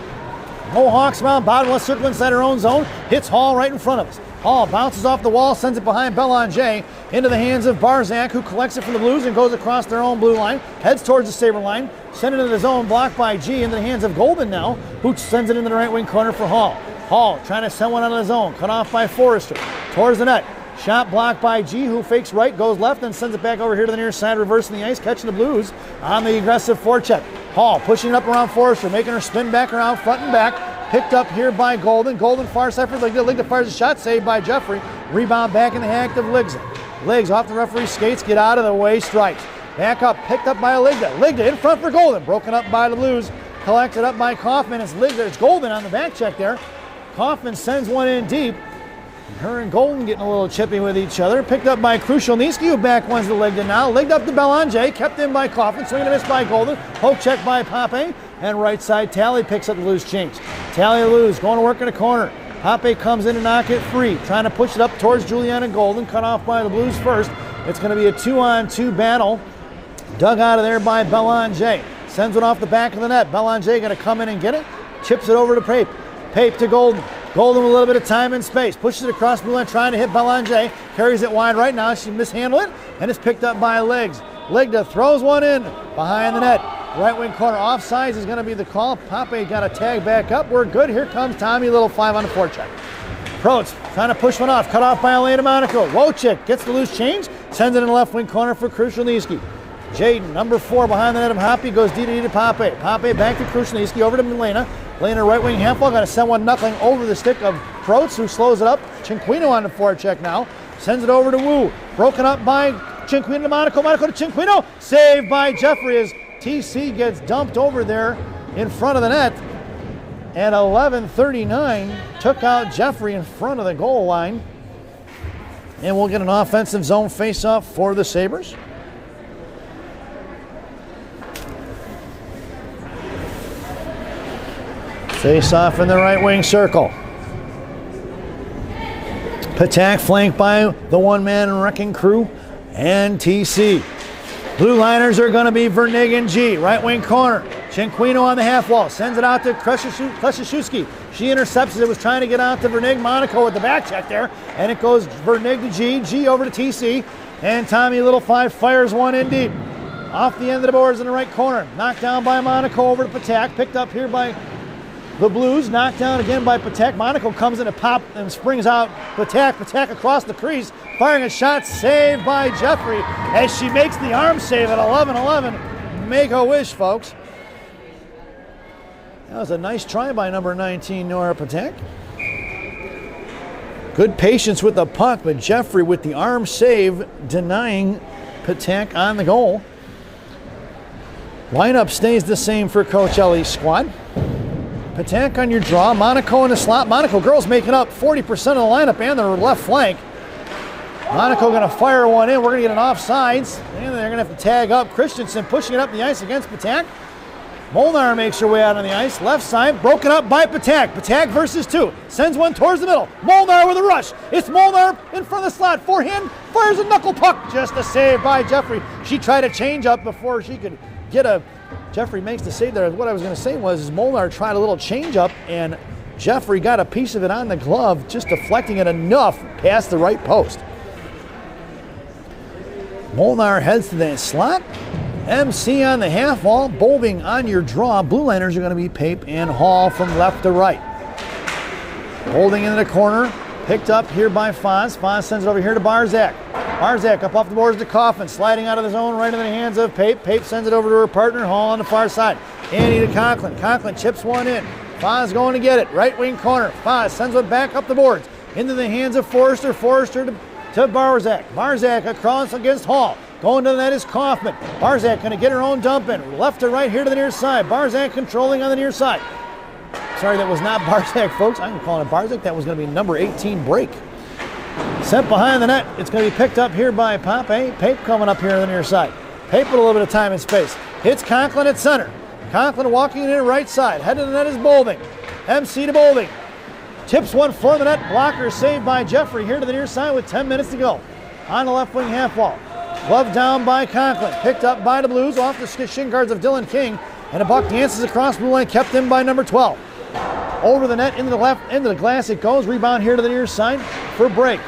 Mohawks around bottom left circle inside her own zone. Hits Hall right in front of us. Hall bounces off the wall, sends it behind Belanger into the hands of Barzak, who collects it from the Blues and goes across their own blue line. Heads towards the Sabre line. Send it into the zone, blocked by G into the hands of Golden now, who sends it into the right wing corner for Hall. Hall trying to send one out of the zone. Cut off by Forrester. Towards the net. Shot blocked by G, who fakes right, goes left, and sends it back over here to the near side, reversing the ice, catching the Blues on the aggressive forecheck. Hall pushing it up around Forrester, making her spin back around front and back. Picked up here by Golden. Golden far side for Ligda. Ligda fires a shot, saved by Jeffrey. Rebound back in the act of Ligza. Liggs off the referee's skates, get out of the way, strikes. Back up, picked up by Ligda. Ligda in front for Golden. Broken up by the Blues. Collected up by Kaufman. It's Ligda. It's Golden on the back check there. Kaufman sends one in deep. Her and Golden getting a little chippy with each other. Picked up by Krushelnyski, who back one's to Ligda now. Ligged up to Belanger, kept in by Kaufman. Swing and a miss by Golden. Poke check by Pape. And right side, Talley picks up the loose change. Talley loose, going to work in the corner. Pape comes in to knock it free. Trying to push it up towards Juliana Golden. Cut off by the Blues first. It's going to be a 2-on-2 battle. Dug out of there by Belanger. Sends it off the back of the net. Belanger going to come in and get it. Chips it over to Pape. Pape to Golden. Golden with a little bit of time and space. Pushes it across blue line, trying to hit Belanger. Carries it wide right now. She mishandled it, and it's picked up by Liggs. Ligda throws one in behind the net. Right wing corner offsides is going to be the call. Pape got a tag back up. We're good. Here comes Tommy, little 5 on the forecheck. Protes trying to push one off. Cut off by Elena Monaco. Wojcik gets the loose change. Sends it in the left wing corner for Krushelnyski. Jaden, number 4, behind the net of Hoppy, goes D to Pape. Pape back to Krushelnyski, over to Milena. Milena right wing handball, got to send one knuckling over the stick of Protes, who slows it up. Chinquino on the forecheck now. Sends it over to Wu. Broken up by Chinquino to Monaco. Monaco to Chinquino. Saved by Jeffrey as TC gets dumped over there in front of the net. And 11:39 took out Jeffrey in front of the goal line. And we'll get an offensive zone face-off for the Sabres. Face-off in the right wing circle. Patak flanked by the one-man wrecking crew and TC. Blue liners are going to be Vernig and G. Right wing corner. Chinquino on the half wall. Sends it out to Kleshashewski. She intercepts it. It was trying to get out to Vernig. Monaco with the back check there. And it goes Vernig to G. G over to TC. And Tommy Little 5 fires one in deep. Off the end of the boards in the right corner. Knocked down by Monaco over to Patak. Picked up here by the Blues. Knocked down again by Patak. Monaco comes in to pop and springs out Patak. Patak across the crease. Firing a shot, saved by Jeffrey as she makes the arm save at 11-11. Make a wish, folks. That was a nice try by number 19, Nora Patak. Good patience with the puck, but Jeffrey with the arm save denying Patak on the goal. Lineup stays the same for Coach Ellie's squad. Patak on your draw. Monaco in the slot. Monaco girls making up 40% of the lineup and their left flank. Monaco going to fire one in. We're going to get an offsides. And they're going to have to tag up Christensen, pushing it up the ice against Patak. Molnar makes her way out on the ice. Left side, broken up by Patak. Patak versus 2. Sends one towards the middle. Molnar with a rush. It's Molnar in front of the slot. Forehand, fires a knuckle puck. Just a save by Jeffrey. She tried a change up before she could get a... Jeffrey makes the save there. What I was going to say was Molnar tried a little change up and Jeffrey got a piece of it on the glove, just deflecting it enough past the right post. Molnar heads to the slot. MC on the half wall. Boving on your draw. Blue liners are going to be Pape and Hall from left to right. Holding into the corner. Picked up here by Foz. Foz sends it over here to Barzak. Barzak up off the boards to Coffin. Sliding out of the zone right into the hands of Pape. Pape sends it over to her partner Hall on the far side. Annie to Conklin. Conklin chips one in. Foz going to get it. Right wing corner. Foz sends it back up the boards. Into the hands of Forrester. Forrester to Barzak. Barzak across against Hall. Going to the net is Kaufman. Barzak going to get her own dump in. Left to right here to the near side. Barzak controlling on the near side. Sorry, that was not Barzak, folks. I'm calling it Barzak. That was going to be number 18 break. Sent behind the net. It's going to be picked up here by Pape. Pape coming up here on the near side. Pape with a little bit of time and space. Hits Conklin at center. Conklin walking in right side. Head to the net is Boulding. MC to Boulding. Tips one for the net. Blocker saved by Jeffrey here to the near side with 10 minutes to go. On the left wing half wall. Glove down by Conklin. Picked up by the Blues off the shin guards of Dylan King. And a buck dances across blue line, kept in by number 12. Over the net, into the left, into the glass it goes. Rebound here to the near side for break.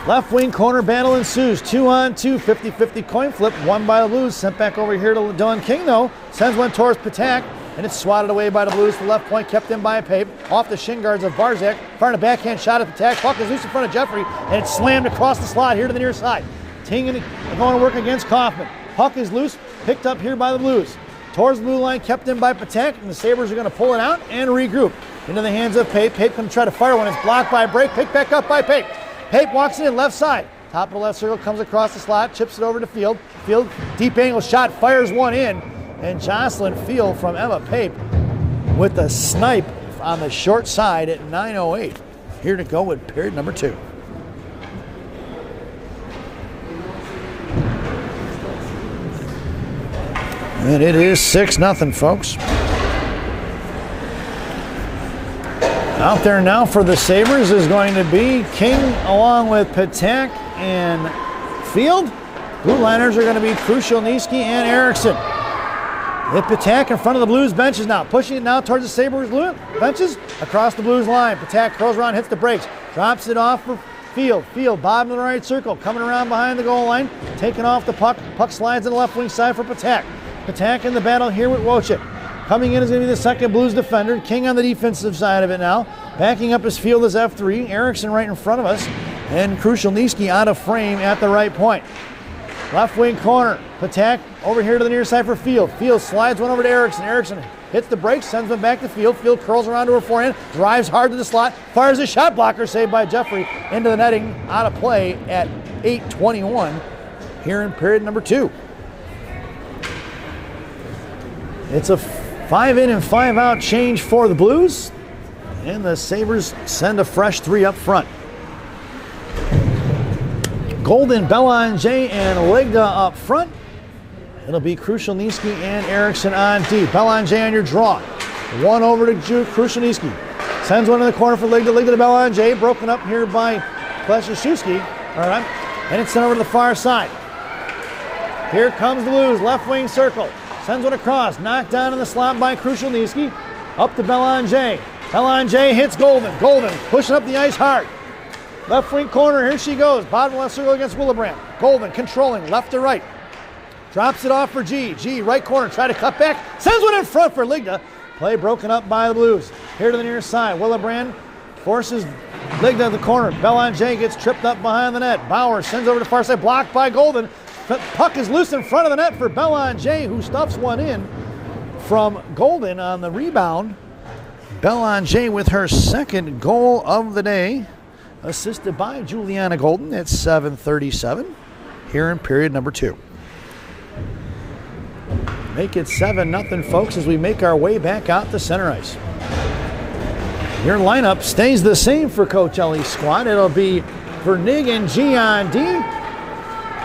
Left wing corner battle ensues. 2-on-2, 50-50 coin flip. Won by the Blues. Sent back over here to Dylan King, though. Sends one towards Patak. And it's swatted away by the Blues. The left point kept in by Pape. Off the shin guards of Barzak. Firing a backhand shot at Patak. Puck is loose in front of Jeffrey. And it's slammed across the slot here to the near side. Ting going to work against Kaufman. Puck is loose. Picked up here by the Blues. Towards the blue line, kept in by Patak. And the Sabres are going to pull it out and regroup. Into the hands of Pape. Pape going to try to fire one. It's blocked by Break. Picked back up by Pape. Pape walks it in left side. Top of the left circle, comes across the slot. Chips it over to Field. Field, deep angle shot. Fires one in. And Jocelyn Field from Emma Pape with the snipe on the short side at 9:08. Here to go with period number 2. And it is 6-0, folks. Out there now for the Sabres is going to be King along with Patak and Field. Blue liners are going to be Krushelnyski and Erickson. Hit Patak in front of the Blues benches now. Pushing it now towards the Sabres benches. Across the Blues line. Patak curls around, hits the brakes. Drops it off Field, bottom of the right circle, coming around behind the goal line, taking off the puck. Puck slides to the left wing side for Patak. Patak in the battle here with Wojcik. Coming in is going to be the second Blues defender. King on the defensive side of it now. Backing up his field is F3. Eriksson right in front of us. And Krushelnyski out of frame at the right point. Left wing corner. Patak over here to the near side for Field. Field slides one over to Eriksson. Eriksson hits the brakes, sends one back to Field. Field curls around to her forehand, drives hard to the slot, fires a shot blocker, saved by Jeffrey into the netting, out of play at 8:21 here in period number 2. It's a 5 in and 5 out change for the Blues, and the Sabres send a fresh 3 up front. Golden, Belanger, and Legda up front. It'll be Krushelnyski and Eriksson on D. Belanger on your draw. One over to Krushelnyski. Sends one in the corner for Legda. Legda to Belanger. Broken up here by Kleshashewski. All right. And it's sent over to the far side. Here comes the Blues. Left wing circle. Sends one across. Knocked down in the slot by Krushelnyski. Up to Belanger. Belanger hits Golden. Golden pushing up the ice hard. Left wing corner. Here she goes. Bottom left circle against Willebrand. Golden controlling left to right. Drops it off for G. G, right corner, try to cut back. Sends one in front for Legda. Play broken up by the Blues. Here to the near side. Willebrand forces Legda to the corner. Belanger gets tripped up behind the net. Bauer sends over to far side, blocked by Golden. Puck is loose in front of the net for Belanger, who stuffs one in from Golden on the rebound. Belanger with her second goal of the day, assisted by Juliana Golden at 7:37 here in period number 2. Make it 7-0, folks, as we make our way back out to center ice. Your lineup stays the same for Coach Ellie's squad. It'll be Vernig and G on D.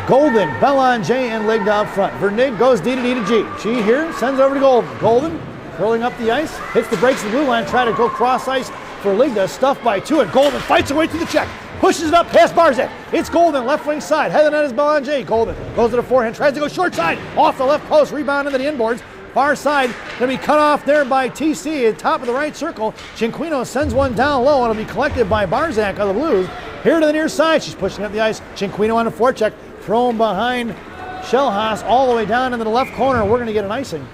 Golden, Belanger, and Legda up front. Vernig goes D to D to G. G here, sends over to Golden. Golden, curling up the ice, hits the brakes of the blue line, try to go cross ice for Legda, stuffed by 2, and Golden fights her way through the check. Pushes it up past Barzak. It's Golden, left wing side. Head of the net is Belanger. Golden goes to the forehand, tries to go short side. Off the left post, rebound into the inboards. Far side, going to be cut off there by TC at top of the right circle. Cinquino sends one down low, and it'll be collected by Barzak of the Blues. Here to the near side, she's pushing up the ice. Cinquino on the forecheck, thrown behind Schellhaas all the way down into the left corner. We're going to get an icing,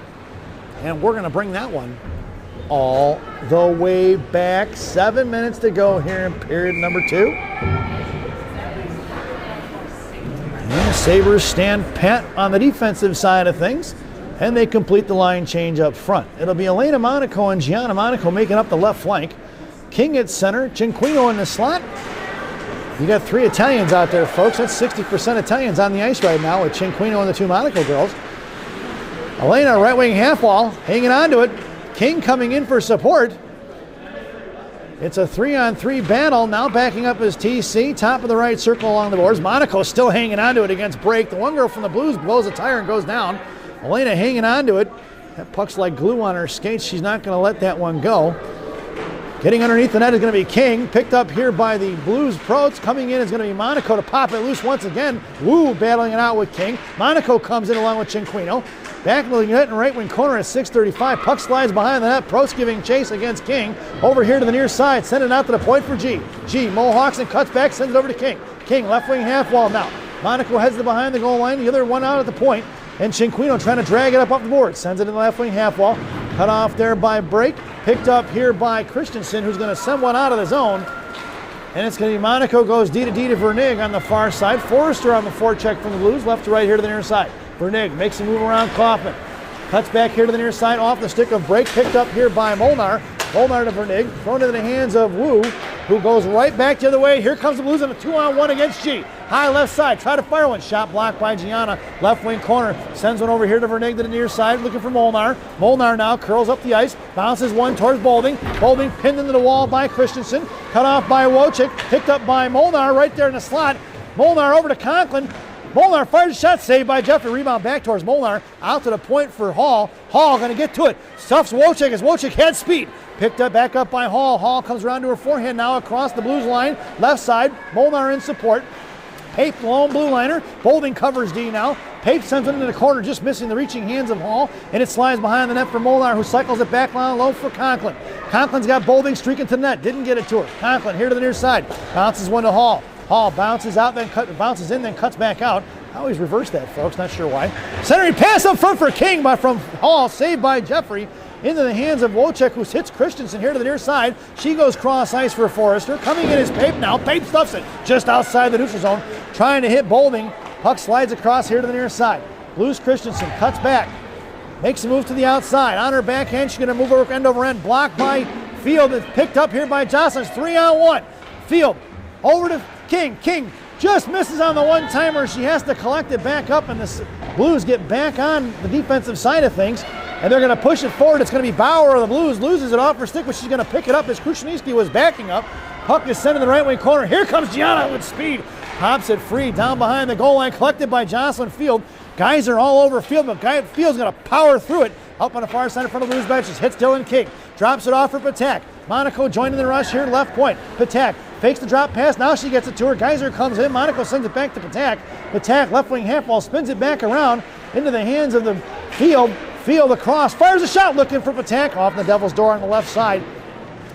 and we're going to bring that one all the way back. 7 minutes to go here in period number 2. And the Sabres stand pat on the defensive side of things, and they complete the line change up front. It'll be Elena Monaco and Gianna Monaco making up the left flank. King at center, Cinquino in the slot. You got 3 Italians out there, folks. That's 60% Italians on the ice right now with Cinquino and the 2 Monaco girls. Elena, right wing half wall, hanging on to it. King coming in for support. It's a 3-on-3 battle. Now backing up is TC. Top of the right circle along the boards. Monaco still hanging on to it against break. The one girl from the Blues blows a tire and goes down. Elena hanging on to it. That puck's like glue on her skates. She's not going to let that one go. Getting underneath the net is going to be King. Picked up here by the Blues pros. Coming in is going to be Monaco to pop it loose once again. Wu battling it out with King. Monaco comes in along with Cinquino. Back to the net in right wing corner at 6:35. Puck slides behind the net. Prost giving chase against King. Over here to the near side. Send it out to the point for G. G Mohawks and cuts back. Sends it over to King. King left wing half wall now. Monaco heads to behind the goal line. The other one out at the point. And Cinquino trying to drag it up the board. Sends it in the left wing half wall. Cut off there by Break. Picked up here by Christensen, who's going to send one out of the zone. And it's going to be Monaco goes D to D to Vernig on the far side. Forrester on the forecheck from the Blues. Left to right here to the near side. Vernig makes a move around Kaufman. Cuts back here to the near side off the stick of Break. Picked up here by Molnar. Molnar to Vernig. Thrown into the hands of Wu, who goes right back the other way. Here comes the Blues on a 2-on-1 against G. High left side. Try to fire one. Shot blocked by Gianna. Left wing corner. Sends one over here to Vernig to the near side. Looking for Molnar. Molnar now curls up the ice. Bounces one towards Bolding. Bolding pinned into the wall by Christensen. Cut off by Wojcik. Picked up by Molnar right there in the slot. Molnar over to Conklin. Molnar fires a shot, saved by Jeffrey. Rebound back towards Molnar. Out to the point for Hall. Hall going to get to it. Stuffs Wojcik as Wojcik had speed. Picked up back up by Hall. Hall comes around to her forehand now across the Blues line. Left side. Molnar in support. Pape, lone blue liner. Bolding covers D now. Pape sends it into the corner, just missing the reaching hands of Hall. And it slides behind the net for Molnar, who cycles it back line low for Conklin. Conklin's got Bolding streaking to the net. Didn't get it to her. Conklin here to the near side. Bounces one to Hall. Hall bounces out, then bounces in, then cuts back out. I always reverse that, folks, not sure why. Centering pass up front for King, but from Hall, saved by Jeffrey. Into the hands of Wojcik, who hits Christensen here to the near side. She goes cross ice for Forrester. Coming in is Pape now. Pape stuffs it just outside the neutral zone, trying to hit Bolding. Puck slides across here to the near side. Blues Christensen cuts back, makes a move to the outside. On her backhand, she's going to move over end over end. Blocked by Field. It's picked up here by Jocelyn. It's 3-on-1. Field over to King. King just misses on the one-timer. She has to collect it back up, and the Blues get back on the defensive side of things. And they're going to push it forward. It's going to be Bauer of the Blues. Loses it off her stick, but she's going to pick it up as Krushelnyski was backing up. Puck is sent in the right wing corner. Here comes Gianna with speed. Pops it free down behind the goal line. Collected by Jocelyn Field. Guys are all over Field, but Field's going to power through it. Up on the far side in front of the Blues benches. Hits Dylan King. Drops it off for Patak. Monaco joining the rush here, left point. Patak fakes the drop pass. Now she gets it to her. Geyser comes in. Monaco sends it back to Patak. Patak, left wing half wall, spins it back around into the hands of the Field. Field across, fires a shot looking for Patak off the Devil's door on the left side.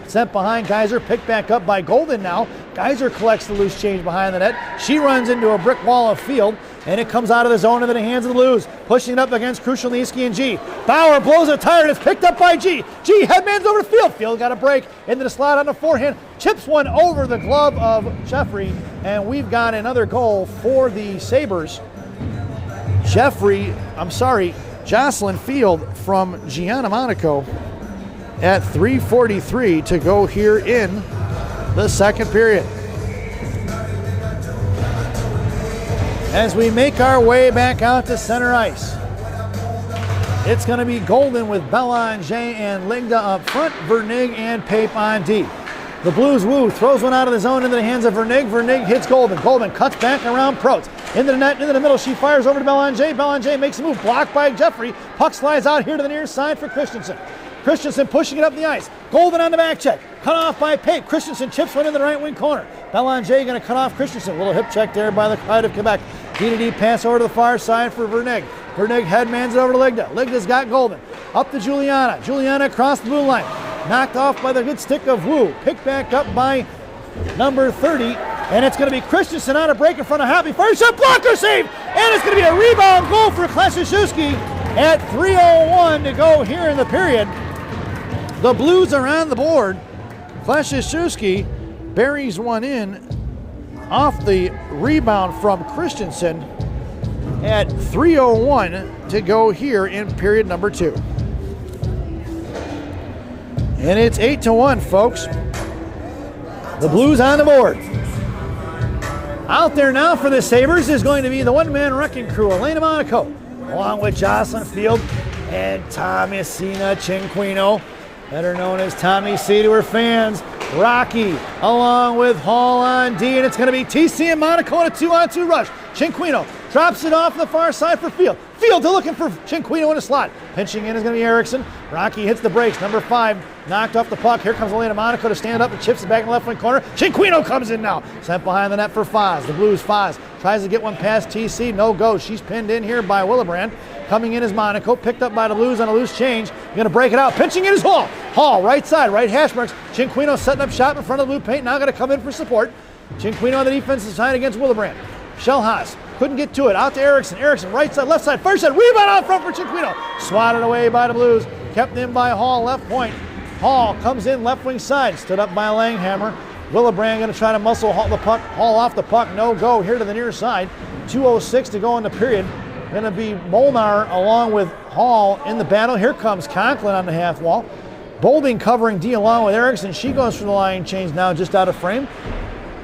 Sent behind Geyser, picked back up by Golden now. Geyser collects the loose change behind the net. She runs into a brick wall of Field, and it comes out of the zone into the hands of the Blues. Pushing it up against Krushelnyski and G. Bauer blows it tired. It's picked up by G. G headmans over to Field. Field got a break into the slot on the forehand. Chips one over the glove of Jeffrey, and we've got another goal for the Sabres. Jocelyn Field from Gianna Monaco at 3:43 to go here in the second period. As we make our way back out to center ice, it's going to be Golden with Belanger and Ligda up front, Vernig and Pape on D. The Blues throws one out of the zone into the hands of Vernig. Vernig hits Golden. Golden cuts back around Protes. Into the net, into the middle. She fires over to Belanger. Belanger makes a move. Blocked by Jeffrey. Puck slides out here to the near side for Christensen. Christensen pushing it up the ice. Golden on the back check. Cut off by Pape. Christensen chips one in the right wing corner. Belanger going to cut off Christensen. Little hip check there by the Pride of Quebec. D-to-D pass over to the far side for Vernig. Vernig headmans it over to Ligda. Ligda's got Golden. Up to Juliana. Juliana across the blue line. Knocked off by the good stick of Wu. Picked back up by number 30. And it's going to be Christensen on a break in front of Happy. First shot, blocker save! And it's going to be a rebound goal for Klashishewski at 3:01 to go here in the period. The Blues are on the board. Klashishewski buries one in off the rebound from Christensen at 3:01 to go here in period number 2. And it's 8-1, folks. The Blues on the board. Out there now for the Sabres is going to be the one-man wrecking crew, Elena Monaco, along with Jocelyn Field and Thomasina Cinquino, better known as Tommy C to her fans. Rocky, along with Hall on D, and it's going to be TC and Monaco in a 2-on-2 rush. Cinquino drops it off the far side for Field. Field looking for Cinquino in a slot. Pinching in is going to be Erickson. Rocky hits the brakes. Number 5 knocked off the puck. Here comes Elena Monaco to stand up and chips it back in the left wing corner. Cinquino comes in now. Sent behind the net for Foz. The Blues Foz tries to get one past TC. No go. She's pinned in here by Willebrand. Coming in is Monaco. Picked up by the Blues on a loose change. Going to break it out. Pinching in is Hall. Hall, right side, right hash marks. Cinquino setting up shop in front of the blue paint. Now going to come in for support. Cinquino on the defensive side against Willebrand. Shellhaas couldn't get to it. Out to Erickson. Erickson, right side, left side. First side, rebound out front for Cinquino. Swatted away by the Blues. Kept in by Hall, left point. Hall comes in left wing side. Stood up by Langhammer. Willebrand going to try to muscle Hall off the puck. No go here to the near side. 2:06 to go in the period. Going to be Molnar along with Hall in the battle. Here comes Conklin on the half wall. Bolding covering D along with Erickson. She goes for the line change now just out of frame.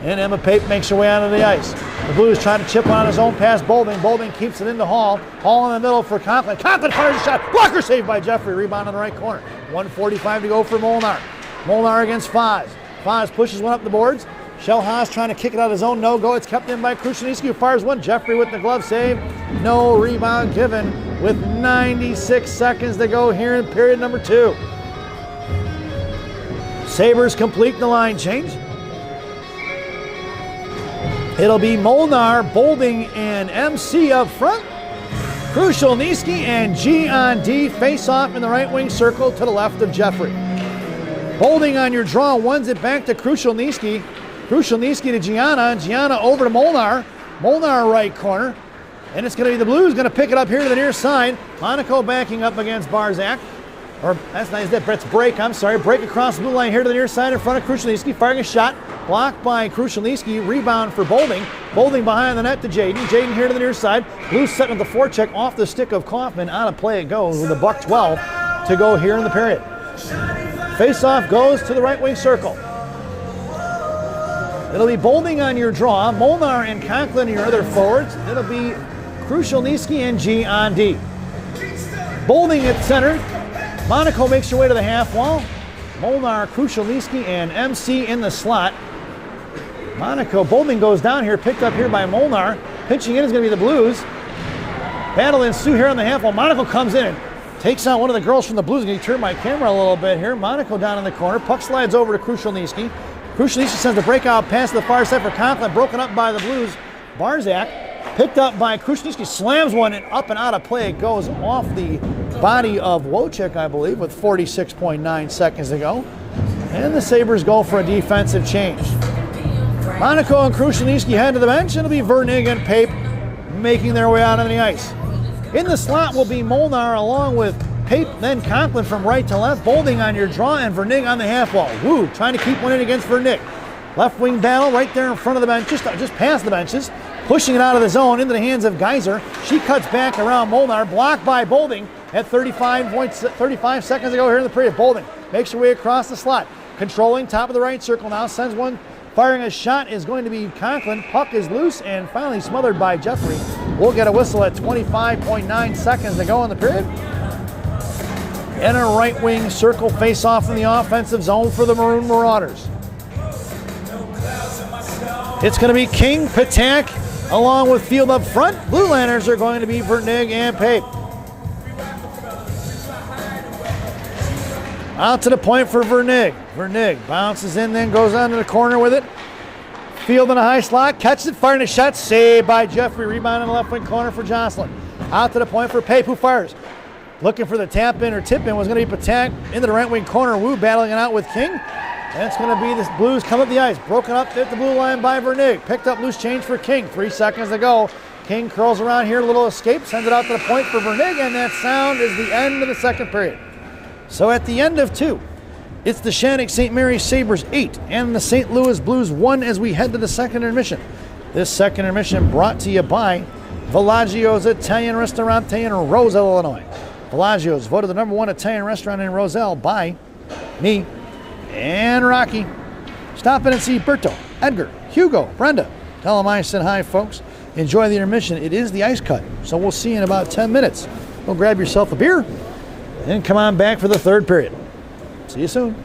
And Emma Pape makes her way onto the ice. The Blues trying to chip on his own pass. Bolding. Bolding keeps it into Hall. Hall in the middle for Conklin. Conklin fires a shot. Blocker saved by Jeffrey. Rebound on the right corner. 1:45 to go for Molnar. Molnar against Foz. Foz pushes one up the boards. Shellhaas trying to kick it out of his own. No go. It's kept in by Krushelnyski, who fires one. Jeffrey with the glove save. No rebound given with 96 seconds to go here in period number 2. Sabres complete the line change. It'll be Molnar, Bolding, and MC up front. Krushelnyski and G on D face off in the right wing circle to the left of Jeffrey. Bolding on your draw, ones it back to Krushelnyski. Krushelnyski to Gianna. Gianna over to Molnar. Molnar right corner. And it's going to be the Blues going to pick it up here to the near side. Monaco backing up against Barzak. Or that's nice. That's break. I'm sorry. Break across the blue line here to the near side in front of Krushelnyski. Firing a shot. Blocked by Krushelnyski. Rebound for Bolding. Bolding behind the net to Jaden. Jaden here to the near side. Blues setting with the forecheck off the stick of Kaufman. Out of play it goes with a $1:12 to go here in the period. Face-off goes to the right wing circle. It'll be Bolding on your draw. Molnar and Conklin your other forwards. It'll be Krushelnyski and G on D. Bolding at center. Monaco makes her way to the half wall. Molnar, Krushelnyski, and MC in the slot. Monaco, Bolding goes down here, picked up here by Molnar. Pitching in is going to be the Blues. Battle ensue here on the half wall. Monaco comes in and takes out one of the girls from the Blues. I'm going to turn my camera a little bit here. Monaco down in the corner. Puck slides over to Krushelnyski. Krushelnyski sends the breakout pass to the far side for Conklin. Broken up by the Blues. Barzak picked up by Krushelnyski. Slams one and up and out of play. It goes off the body of Wojcik, I believe, with 46.9 seconds to go. And the Sabres go for a defensive change. Monaco and Krushelnyski head to the bench. It'll be Vernig and Pape making their way out on the ice. In the slot will be Molnar along with Pape, then Conklin from right to left. Bolding on your draw and Vernig on the half wall. Woo, trying to keep one in against Vernig. Left wing battle right there in front of the bench, just past the benches. Pushing it out of the zone into the hands of Geyser. She cuts back around Molnar, blocked by Bolding at 35 seconds ago here in the period. Bolding makes her way across the slot. Controlling top of the right circle now, sends one. Firing a shot is going to be Conklin. Puck is loose and finally smothered by Jeffrey. We'll get a whistle at 25.9 seconds to go in the period. And a right wing circle face off in the offensive zone for the Maroon Marauders. It's going to be King, Patak, along with Field up front. Blue Lanterns are going to be Vernig and Pape. Out to the point for Vernig. Vernig bounces in, then goes on to the corner with it. Field in a high slot, catches it, firing a shot, saved by Jeffrey. Rebound in the left wing corner for Jocelyn. Out to the point for Pape, who fires. Looking for the tap in or tip in was going to be Patak into the right wing corner. Wu battling it out with King. And it's going to be the Blues come up the ice. Broken up at the blue line by Vernig. Picked up loose change for King. 3 seconds to go. King curls around here, a little escape, sends it out to the point for Vernig, and that sound is the end of the second period. So at the end of 2, it's the Shattuck St. Mary Sabres 8 and the St. Louis Blues 1 as we head to the second intermission. This second intermission brought to you by Villaggio's Italian Ristorante in Roselle, Illinois. Villaggio's voted the #1 Italian restaurant in Roselle by me and Rocky. Stop in and see Berto, Edgar, Hugo, Brenda. Tell them I said hi, folks. Enjoy the intermission. It is the ice cut, so we'll see you in about 10 minutes. Go grab yourself a beer and come on back for the third period. See you soon.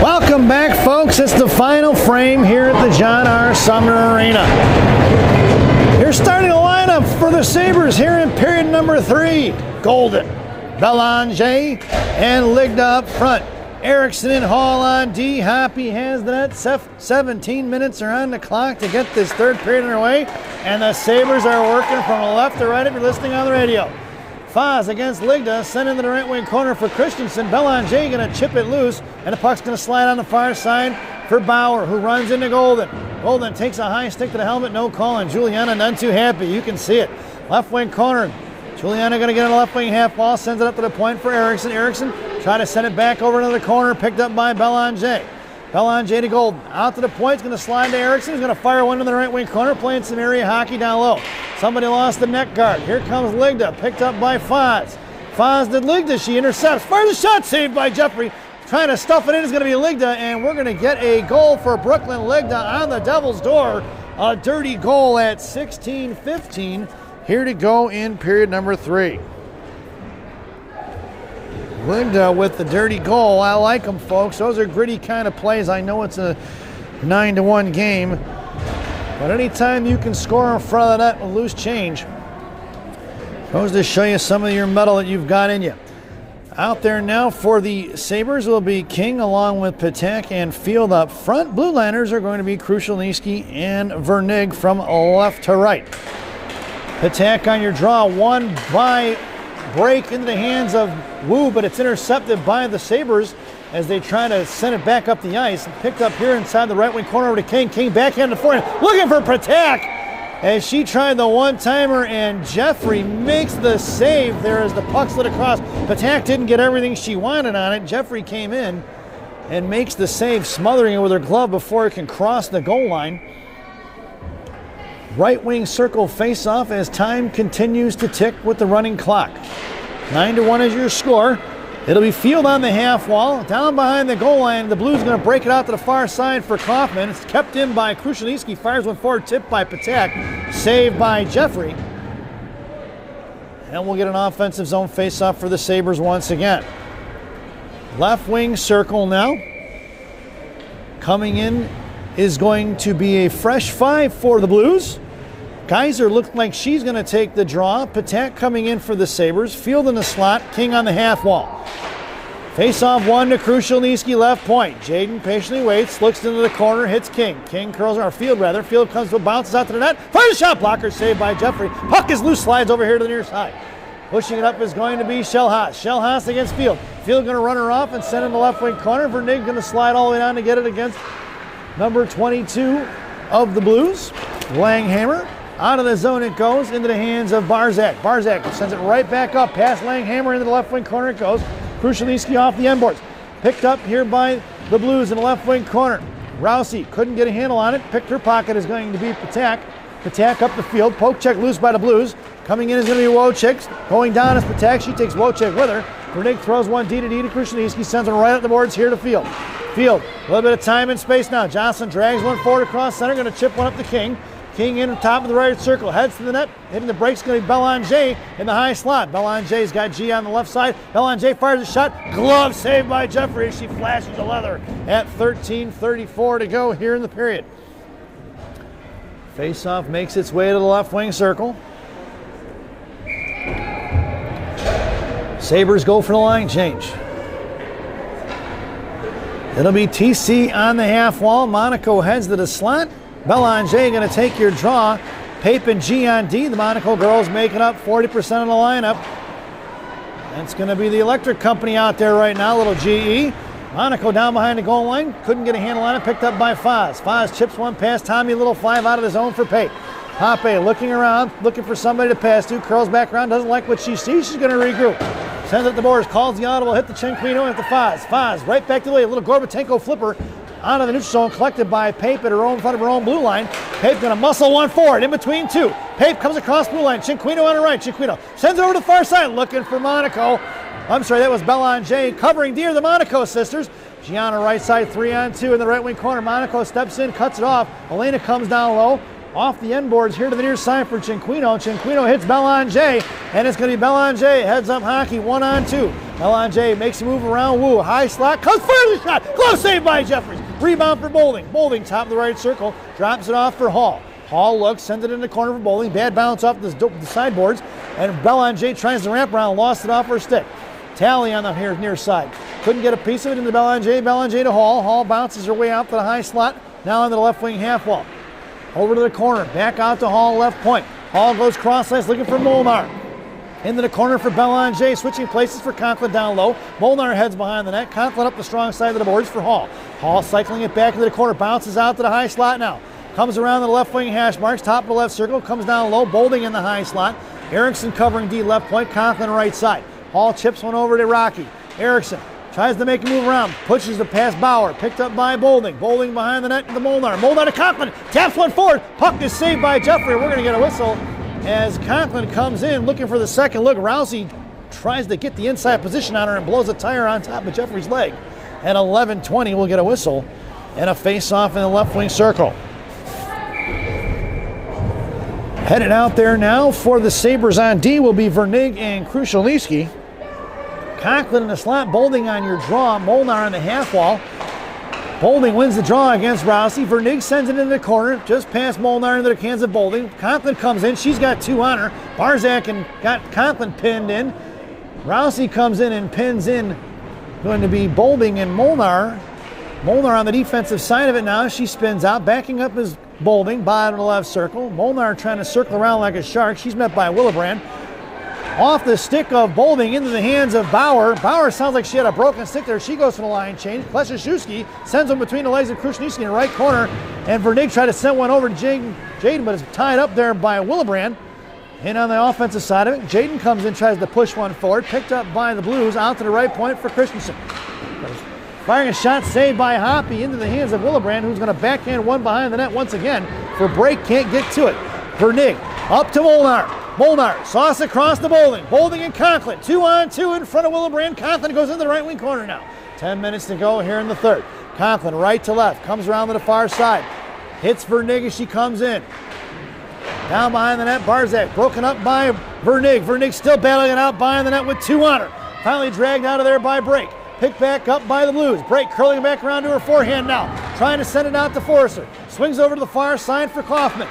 Welcome back, folks. It's the final frame here at the John R. Sumner Arena. Here's starting a lineup for the Sabres here in period number 3. Golden, Belanger, and Ligda up front. Erickson and Hall on D. Hoppy has the net. 17 minutes are on the clock to get this third period underway, and the Sabres are working from left to right if you're listening on the radio. Foz against Ligda, sent into the right wing corner for Christensen. Belanger going to chip it loose, and the puck's going to slide on the far side for Bauer, who runs into Golden. Golden takes a high stick to the helmet, no call, and Juliana none too happy. You can see it. Left wing corner. Juliana going to get on the left wing half wall, sends it up to the point for Erickson. Erickson trying to send it back over into the corner, picked up by Belanger. Belanger to Golden. Out to the point, it's going to slide to Erickson. He's going to fire one to the right wing corner, playing some area hockey down low. Somebody lost the net guard. Here comes Ligda, picked up by Foz. Foz did Ligda, she intercepts. Fires a shot, saved by Jeffrey. Trying to stuff it in is going to be Ligda, and we're going to get a goal for Brooklyn. Ligda on the Devils' door. A dirty goal at 16:15. Here to go in period number 3. Ligda with the dirty goal. I like them, folks. Those are gritty kind of plays. I know it's a 9-1 game, but anytime you can score in front of the net with loose change, goes to show you some of your mettle that you've got in you. Out there now for the Sabres will be King along with Patek and Field up front. Blue Liners are going to be Krushelnyski and Vernig from left to right. Patek on your draw, one by break into the hands of Wu, but it's intercepted by the Sabres as they try to send it back up the ice. Picked up here inside the right wing corner over to King. King backhand to forehand, looking for Patek as she tried the one-timer, and Jeffrey makes the save there as the puck slid across. Patek didn't get everything she wanted on it. Jeffrey came in and makes the save, smothering it with her glove before it can cross the goal line. Right wing circle face-off as time continues to tick with the running clock. 9-1 is your score. It'll be Field on the half wall. Down behind the goal line, the Blues going to break it out to the far side for Kaufman. It's kept in by Krushelnyski. Fires one forward, tipped by Patek. Saved by Jeffrey. And we'll get an offensive zone face-off for the Sabres once again. Left wing circle now. Coming in is going to be a fresh 5 for the Blues. Geyser looks like she's going to take the draw. Patek coming in for the Sabres. Field in the slot. King on the half wall. Face-off one to Krushelnyski, left point. Jaden patiently waits, looks into the corner, hits King. King curls, or Field rather. Field comes to bounces out to the net. Fires a shot blocker, saved by Jeffrey. Puck is loose, slides over here to the near side. Pushing it up is going to be Shellhaas. Shellhaas against Field. Field going to run her off and send in the left wing corner. Vernig going to slide all the way down to get it against number 22 of the Blues, Langhammer. Out of the zone it goes, into the hands of Barzak. Barzak sends it right back up, past Langhammer into the left wing corner it goes. Krushelnyski off the end boards. Picked up here by the Blues in the left wing corner. Rousey couldn't get a handle on it. Picked her pocket is going to be Patek. Patek up the field. Poke check loose by the Blues. Coming in is going to be Wojcik. Going down is Patek. She takes Wojcik with her. Vernig throws one D to Krushelnyski. Sends one right up the boards here to Field. Field, a little bit of time and space now. Johnson drags one forward across center. Going to chip one up to King. King in top of the right circle, heads to the net, hitting the brakes, going to be Belanger in the high slot. Belanger's got G on the left side. Belanger fires a shot, glove saved by Jeffrey as she flashes the leather at 13:34 to go here in the period. Face-off makes its way to the left wing circle. Sabres go for the line change. It'll be TC on the half wall. Monaco heads to the slot. Belanger going to take your draw. Pape and G on D. The Monaco girls making up 40% of the lineup. That's going to be the electric company out there right now, little GE. Monaco down behind the goal line. Couldn't get a handle on it. Picked up by Foz. Foz chips one past Tommy. Little 5 out of the zone for Pape. Pape looking around, looking for somebody to pass to. Curls back around. Doesn't like what she sees. She's going to regroup. Sends it to Boris. Calls the audible. Hit the Chinquino at the Foz. Foz right back to the way. A little Gorbatenko flipper. Onto the neutral zone, collected by Pape at her own front of her own blue line. Pape going to muscle one forward, in between two. Pape comes across blue line. Chinquino on the right. Chinquino sends it over to the far side, looking for Monaco. I'm sorry, that was Belanger covering D, the Monaco sisters. Gianna right side, 3-on-2 in the right wing corner. Monaco steps in, cuts it off. Elena comes down low. Off the end boards here to the near side for Chinquino. Chinquino hits Belanger, and it's going to be Belanger. Heads up hockey, 1-on-2. Belanger makes a move around Wu. High slot, comes for the shot. Glove saved by Jeffries. Rebound for Boulding. Boulding, top of the right circle, drops it off for Hall. Hall looks, sends it in the corner for Boulding. Bad bounce off the sideboards. And Belanger tries to ramp around, lost it off her stick. Tally on the near side. Couldn't get a piece of it into Belanger. Belanger to Hall. Hall bounces her way out to the high slot. Now into the left wing half wall. Over to the corner. Back out to Hall, left point. Hall goes cross-ice looking for Molnar. Into the corner for Belanger, switching places for Conklin down low. Molnar heads behind the net. Conklin up the strong side of the boards for Hall. Hall cycling it back into the corner, bounces out to the high slot now. Comes around the left wing hash marks, top of the left circle, comes down low, Boulding in the high slot. Erickson covering D left point, Conklin right side. Hall chips one over to Rocky. Erickson tries to make a move around, pushes the pass Bauer, picked up by Boulding. Boulding behind the net to Molnar. Molnar to Conklin, taps one forward. Puck is saved by Jeffrey. We're going to get a whistle as Conklin comes in looking for the second look. Rousey tries to get the inside position on her and blows a tire on top of Jeffrey's leg. At 11:20, we'll get a whistle and a face-off in the left wing circle. Headed out there now for the Sabres on D will be Vernig and Krushelnyski. Conklin in the slot, Boulding on your draw, Molnar on the half wall. Boulding wins the draw against Rousey. Vernig sends it into the corner, just past Molnar into the hands of Boulding. Conklin comes in, she's got two on her. Barzak and got Conklin pinned in. Rousey comes in and pins in, going to be Boulding and Molnar. Molnar on the defensive side of it now. She spins out, backing up is Boulding, bottom of the left circle. Molnar trying to circle around like a shark. She's met by Willebrand. Off the stick of Boulding into the hands of Bauer. Bauer sounds like she had a broken stick there. She goes for the line change. Kleszewski sends one between the legs of Krushelnyski in the right corner. And Vernig tried to send one over to Jaden, but it's tied up there by Willebrand. And on the offensive side of it, Jaden comes in, tries to push one forward. Picked up by the Blues, out to the right point for Christensen. Firing a shot saved by Hoppy into the hands of Willebrand, who's going to backhand one behind the net once again. For break, can't get to it. Vernig up to Molnar. Molnar sauce across the Boulding. Boulding and Conklin. 2-on-2 in front of Willebrand. Conklin goes into the right wing corner now. 10 minutes to go here in the third. Conklin right to left. Comes around to the far side. Hits Vernig as she comes in. Down behind the net, Barzak broken up by Vernig. Vernig still battling it out behind the net with two on her. Finally dragged out of there by Break. Picked back up by the Blues. Break curling back around to her forehand now. Trying to send it out to Forrester. Swings over to the far side for Kaufman.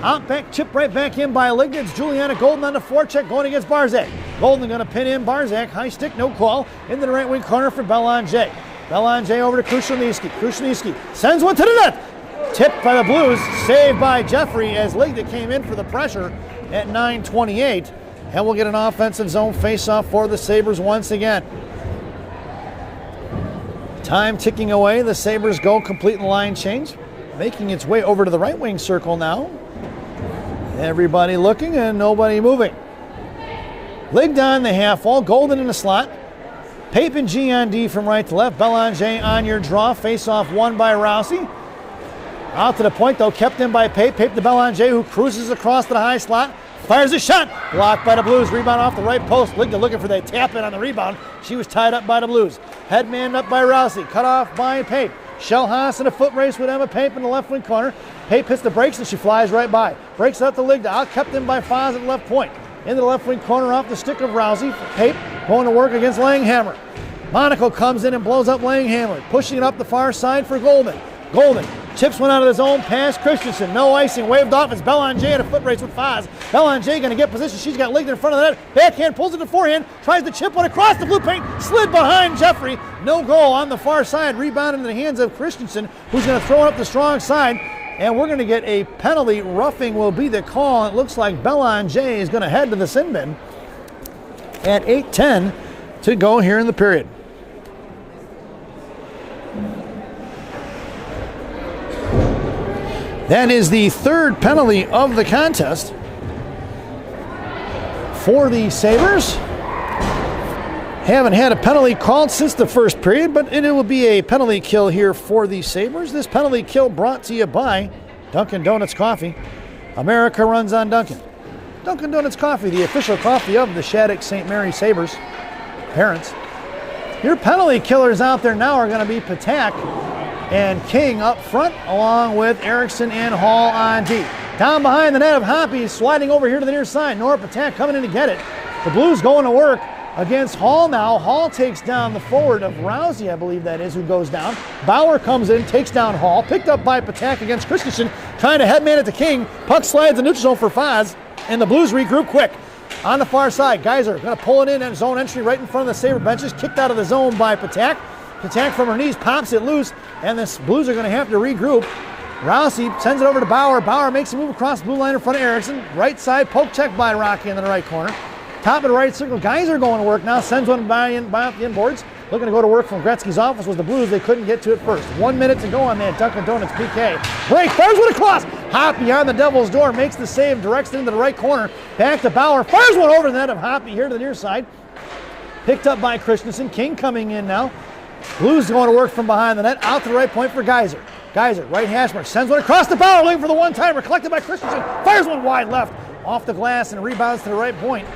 Out back, chip right back in by Ligda. It's Juliana Golden on the forecheck going against Barzak. Golden going to pin in Barzak. High stick, no call. Into the right wing corner for Belanger. Belanger over to Krushelnyski. Krushelnyski sends one to the net. Tipped by the Blues. Saved by Jeffrey as Ligda came in for the pressure at 9:28. And we'll get an offensive zone face-off for the Sabres once again. Time ticking away. The Sabres go complete the line change. Making its way over to the right wing circle now. Everybody looking and nobody moving. Ligda on the half wall. Golden in the slot. Pape and G on D from right to left. Belanger on your draw. Face off won by Rousey. Out to the point though. Kept in by Pape. Pape to Belanger, who cruises across to the high slot. Fires a shot. Blocked by the Blues. Rebound off the right post. Ligda looking for that tap in on the rebound. She was tied up by the Blues. Headman up by Rousey. Cut off by Pape. Shell Haas in a foot race with Emma Pape in the left wing corner. Pape hits the brakes and she flies right by. Breaks out to Ligda. Out kept in by Foz at the left point. Into the left wing corner off the stick of Rousey. Pape going to work against Langhammer. Monaco comes in and blows up Langhammer. Pushing it up the far side for Golden. Golden chips one out of his own pass. Christensen, no icing, waved off. It's Belanger in a foot race with Foz. Belanger going to get position. She's got Ligda in front of the net. Backhand pulls it to forehand. Tries to chip one across the blue paint. Slid behind Jeffrey. No goal on the far side. Rebound into the hands of Christensen, who's going to throw it up the strong side. And we're going to get a penalty. Roughing will be the call. It looks like Belanger is going to head to the sin bin at 8:10 to go here in the period. That is the third penalty of the contest for the Sabres. Haven't had a penalty called since the first period, but it will be a penalty kill here for the Sabres. This penalty kill brought to you by Dunkin' Donuts Coffee. America runs on Dunkin'. Dunkin' Donuts Coffee, the official coffee of the Shattuck St. Mary Sabres. Parents, your penalty killers out there now are going to be Patak and King up front, along with Erickson and Hall on D. Down behind the net of Hoppy, sliding over here to the near side. Nora Patak coming in to get it. The Blues going to work. against Hall now. Hall takes down the forward of Rousey, I believe that is, who goes down. Bauer comes in, takes down Hall. Picked up by Patak against Christensen, trying to headman it to King. Puck slides in neutral zone for Foz, and the Blues regroup quick. On the far side, Geyser going to pull it in and zone entry right in front of the Sabre benches. Kicked out of the zone by Patak. Patak from her knees pops it loose, and the Blues are going to have to regroup. Rousey sends it over to Bauer. Bauer makes a move across the blue line in front of Erickson. Right side, poke check by Rocky in the right corner. Top of the right circle, Geyser going to work now. Sends one by off the inboards. Looking to go to work from Gretzky's office was the Blues. They couldn't get to it first. 1 minute to go on that Dunkin' Donuts PK. Break, fires one across. Hoppy on the Devil's door, makes the save, directs it into the right corner. Back to Bauer, fires one over the net of Hoppy here to the near side. Picked up by Christensen. King coming in now. Blues going to work from behind the net. Out to the right point for Geyser. Geyser, right hash mark, sends one across the Bauer, looking for the one-timer. Collected by Christensen. Fires one wide left. Off the glass and rebounds to the right point.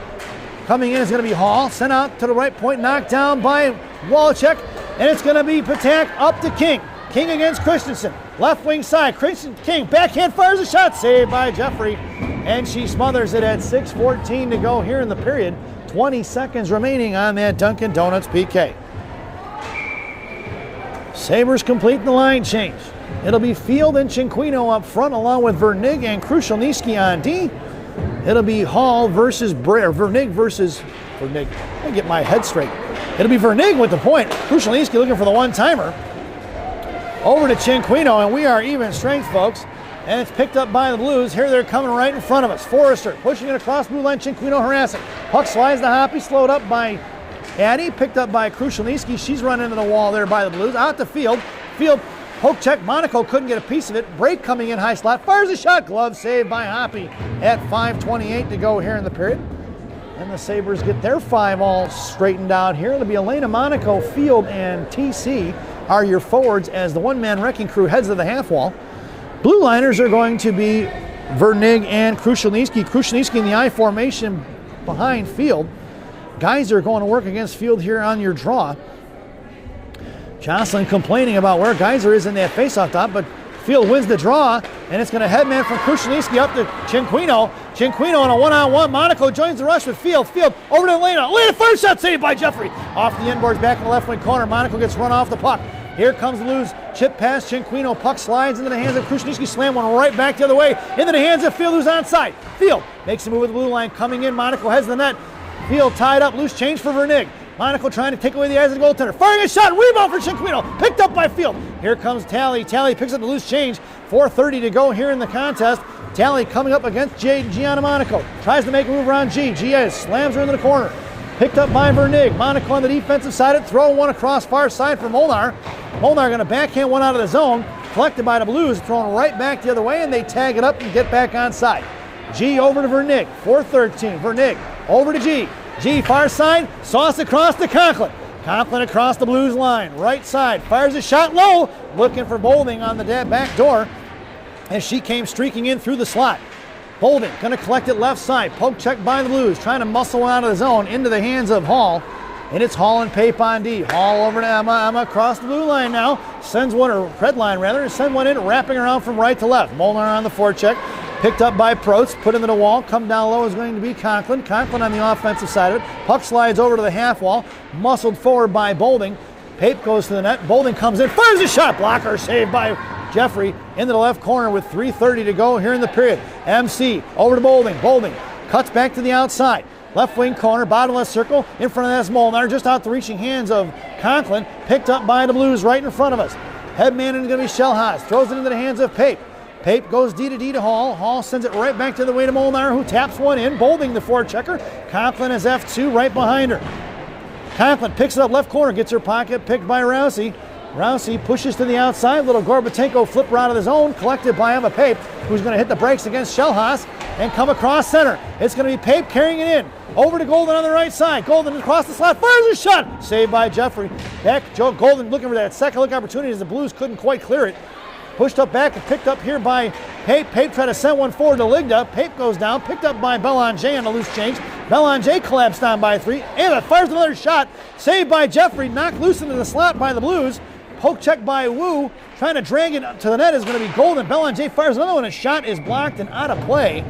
Coming in is going to be Hall. Sent out to the right point, knocked down by Wallachek. And it's going to be Patak up to King. King against Christensen. Left wing side. King backhand fires a shot. Saved by Jeffrey. And she smothers it at 6:14 to go here in the period. 20 seconds remaining on that Dunkin' Donuts PK. Sabres complete the line change. It'll be Field and Cinquino up front along with Vernig and Krushelnyski on D. It'll be Hall versus Vernig versus Vernig. I get my head straight. It'll be Vernig with the point. Krushelnyski looking for the one-timer. Over to Cinquino, and we are even strength, folks. And it's picked up by the Blues. Here they're coming right in front of us. Forrester pushing it across blue line. Cinquino harassing. Puck slides to Hoppy, slowed up by Addy, picked up by Krushelnyski. She's run into the wall there by the Blues. Out to Field. Field poke check. Monaco couldn't get a piece of it. Break coming in high slot. Fires a shot. Glove saved by Hoppy at 5:28 to go here in the period. And the Sabres get their 5 all straightened out here. It'll be Elena, Monaco, Field, and TC are your forwards as the one-man wrecking crew heads to the half wall. Blue liners are going to be Vernig and Krushelnyski. Krushelnyski in the I formation behind Field. Geyser going to work against Field here on your draw. Jocelyn complaining about where Geyser is in that faceoff dot, but Field wins the draw, and it's going to headman from Krushelnyski up to Cinquino. Cinquino on a one-on-one. Monaco joins the rush with Field. Field over to Elena. Elena, first shot saved by Jeffrey. Off the inboards, back in the left wing corner. Monaco gets run off the puck. Here comes the Blues. Chip past Cinquino. Puck slides into the hands of Krushelnyski. Slam one right back the other way. Into the hands of Field, who's onside. Field makes a move with the blue line. Coming in, Monaco heads the net. Field tied up. Loose change for Vernig. Monaco trying to take away the eyes of the goaltender. Firing a shot. Rebound for Cinquino. Picked up by Field. Here comes Talley. Talley picks up the loose change. 4:30 to go here in the contest. Talley coming up against Gianna Monaco. Tries to make a move around G. G slams her into the corner. Picked up by Vernig. Monaco on the defensive side. Throw one across far side for Molnar. Molnar going to backhand one out of the zone. Collected by the Blues. Thrown right back the other way, and they tag it up and get back onside. G over to Vernig. 4:13. Vernig over to G. G far side. Sauce across to Conklin. Conklin across the Blues line. Right side. Fires a shot low. Looking for Bolding on the back door as she came streaking in through the slot. Bolding going to collect it left side. Poke check by the Blues. Trying to muscle one out of the zone into the hands of Hall. And it's Hall and Pape on D. Hall over to Emma. Emma across the blue line now. Sends one, or red line rather. Sends one in, wrapping around from right to left. Molnar on the forecheck. Picked up by Protz. Put into the wall. Come down low is going to be Conklin. Conklin on the offensive side of it. Puck slides over to the half wall. Muscled forward by Bolding. Pape goes to the net. Bolding comes in. Fires a shot. Blocker saved by Jeffrey into the left corner with 3:30 to go here in the period. MC over to Bolding. Bolding cuts back to the outside. Left wing corner, bottom left circle. In front of that's Molnar, just out the reaching hands of Conklin. Picked up by the Blues right in front of us. Headman is going to be Shellhaas. Throws it into the hands of Pape. Pape goes D to Hall. Hall sends it right back to the way to Molnar, who taps one in. Bolding the forechecker. Conklin is F2 right behind her. Conklin picks it up left corner, gets her pocket picked by Rousey. Rousey pushes to the outside. Little Gorbatenko flipper out of the zone, collected by Emma Pape, who's going to hit the brakes against Shellhaas and come across center. It's going to be Pape carrying it in. Over to Golden on the right side. Golden across the slot. Fires a shot. Saved by Jeffrey. Back, Joe Golden looking for that second look opportunity as the Blues couldn't quite clear it. Pushed up back and picked up here by Pape. Pape tried to send one forward to Ligda. Pape goes down. Picked up by Belanger on a loose change. Belanger collapsed down by 3. And fires another shot. Saved by Jeffrey. Knocked loose into the slot by the Blues. Poke check by Wu. Trying to drag it to the net is going to be Golden. Belanger fires another one. A shot is blocked and out of play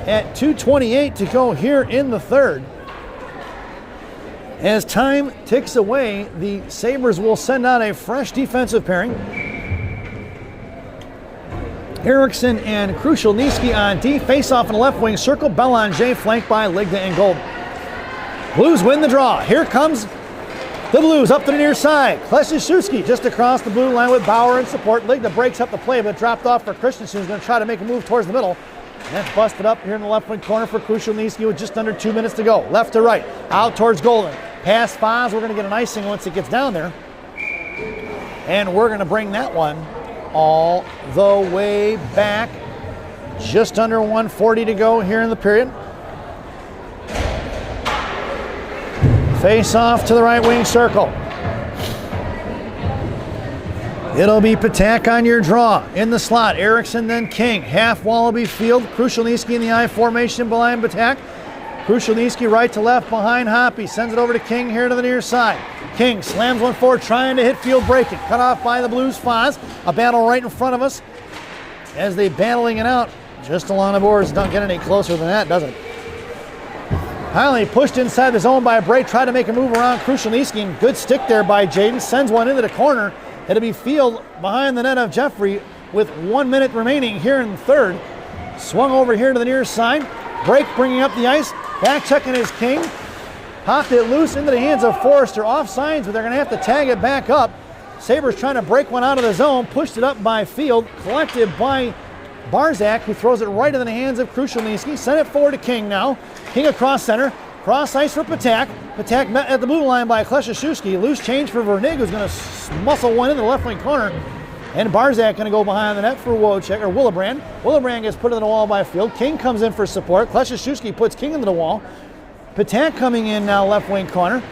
at 2:28 to go here in the third. As time ticks away, the Sabres will send out a fresh defensive pairing. Eriksson and Krushelnyski on D. Face off in the left wing circle. Belanger flanked by Ligda and Gold. Blues win the draw. Here comes the Blues up to the near side. Kleshishewski just across the blue line with Bauer in support. Ligda breaks up the play, but dropped off for Christensen, who's going to try to make a move towards the middle. And that's busted up here in the left wing corner for Krushelnyski with just under 2 minutes to go. Left to right, out towards Golden. Pass Foz, we're going to get an icing once it gets down there. And we're going to bring that one all the way back. Just under 1:40 to go here in the period. Face off to the right wing circle. It'll be Patak on your draw. In the slot, Eriksson, then King. Half Wallaby field. Krushelnyski in the I formation behind Patak. Krushelnyski right to left behind Hoppy. Sends it over to King here to the near side. King slams one forward, trying to hit field breaking. Cut off by the Blues. Foz. A battle right in front of us as they battling it out. Just along the boards. Don't get any closer than that, does it? Finally pushed inside the zone by Bray. Tried to make a move around Krushelnyski. And good stick there by Jaden. Sends one into the corner. It'll be field behind the net of Jeffrey with 1 minute remaining here in the third. Swung over here to the near side. Break bringing up the ice. Back checking is King. Popped it loose into the hands of Forrester. Offsides, but they're going to have to tag it back up. Sabres trying to break one out of the zone. Pushed it up by Field. Collected by Barzak, who throws it right in the hands of Krushelnyski. Sent it forward to King now. King across center. Cross ice for Patak. Patak met at the blue line by Kleshishewski. Loose change for Vernig, who's going to muscle one into the left wing corner. And Barzak going to go behind the net for Willebrand. Willebrand gets put in the wall by Field. King comes in for support. Kleshishewski puts King into the wall. Patak coming in now left wing corner.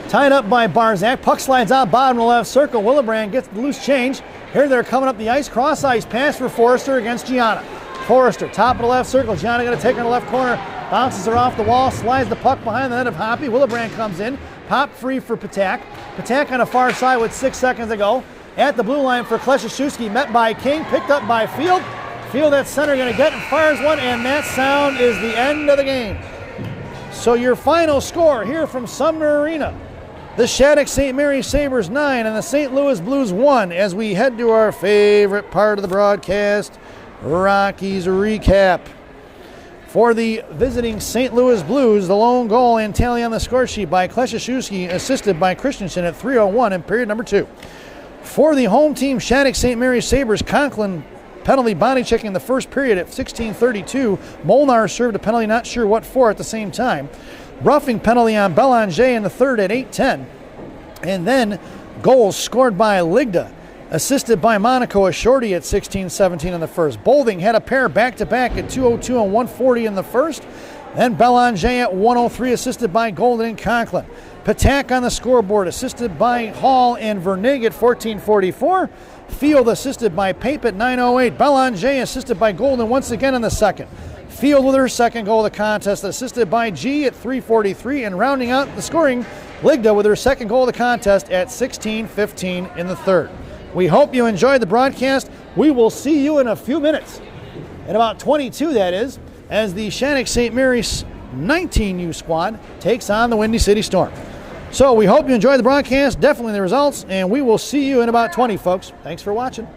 Tied up by Barzak. Puck slides out bottom of the left circle. Willebrand gets the loose change. Here they're coming up the ice. Cross ice pass for Forrester against Gianna. Forrester, top of the left circle. Gianna going to take her in the left corner. Bounces her off the wall. Slides the puck behind the net of Hoppy. Willebrand comes in. Pop free for Patak. Patak on the far side with 6 seconds to go. At the blue line for Kleshishewski. Met by King. Picked up by Field. Field at center going to get and fires one. And that sound is the end of the game. So your final score here from Sumner Arena. The Shattuck St. Mary Sabres 9 and the St. Louis Blues 1 as we head to our favorite part of the broadcast, Rockies recap. For the visiting St. Louis Blues, the lone goal and tally on the score sheet by Kleshishewski, assisted by Christensen at 3:01 in period number 2. For the home team, Shattuck St. Mary Sabres, Conklin penalty body checking the first period at 16:32. Molnar served a penalty, not sure what for at the same time. Roughing penalty on Belanger in the third at 8:10. And then goals scored by Ligda, assisted by Monaco, a shorty at 16:17 in the first. Bolding had a pair back-to-back at 2:02 and 1:40 in the first. Then Belanger at 1:03, assisted by Golden and Conklin. Patak on the scoreboard, assisted by Hall and Vernig at 14:44. Field assisted by Pape at 9:08. Belanger assisted by Golden once again in the second. Field with her second goal of the contest, assisted by G at 3:43, and rounding out the scoring, Ligda with her second goal of the contest at 16:15 in the third. We hope you enjoyed the broadcast. We will see you in a few minutes, at about 22 that is, as the Shattuck St. Mary's 19U squad takes on the Windy City Storm. So we hope you enjoyed the broadcast, definitely the results, and we will see you in about 20, folks. Thanks for watching.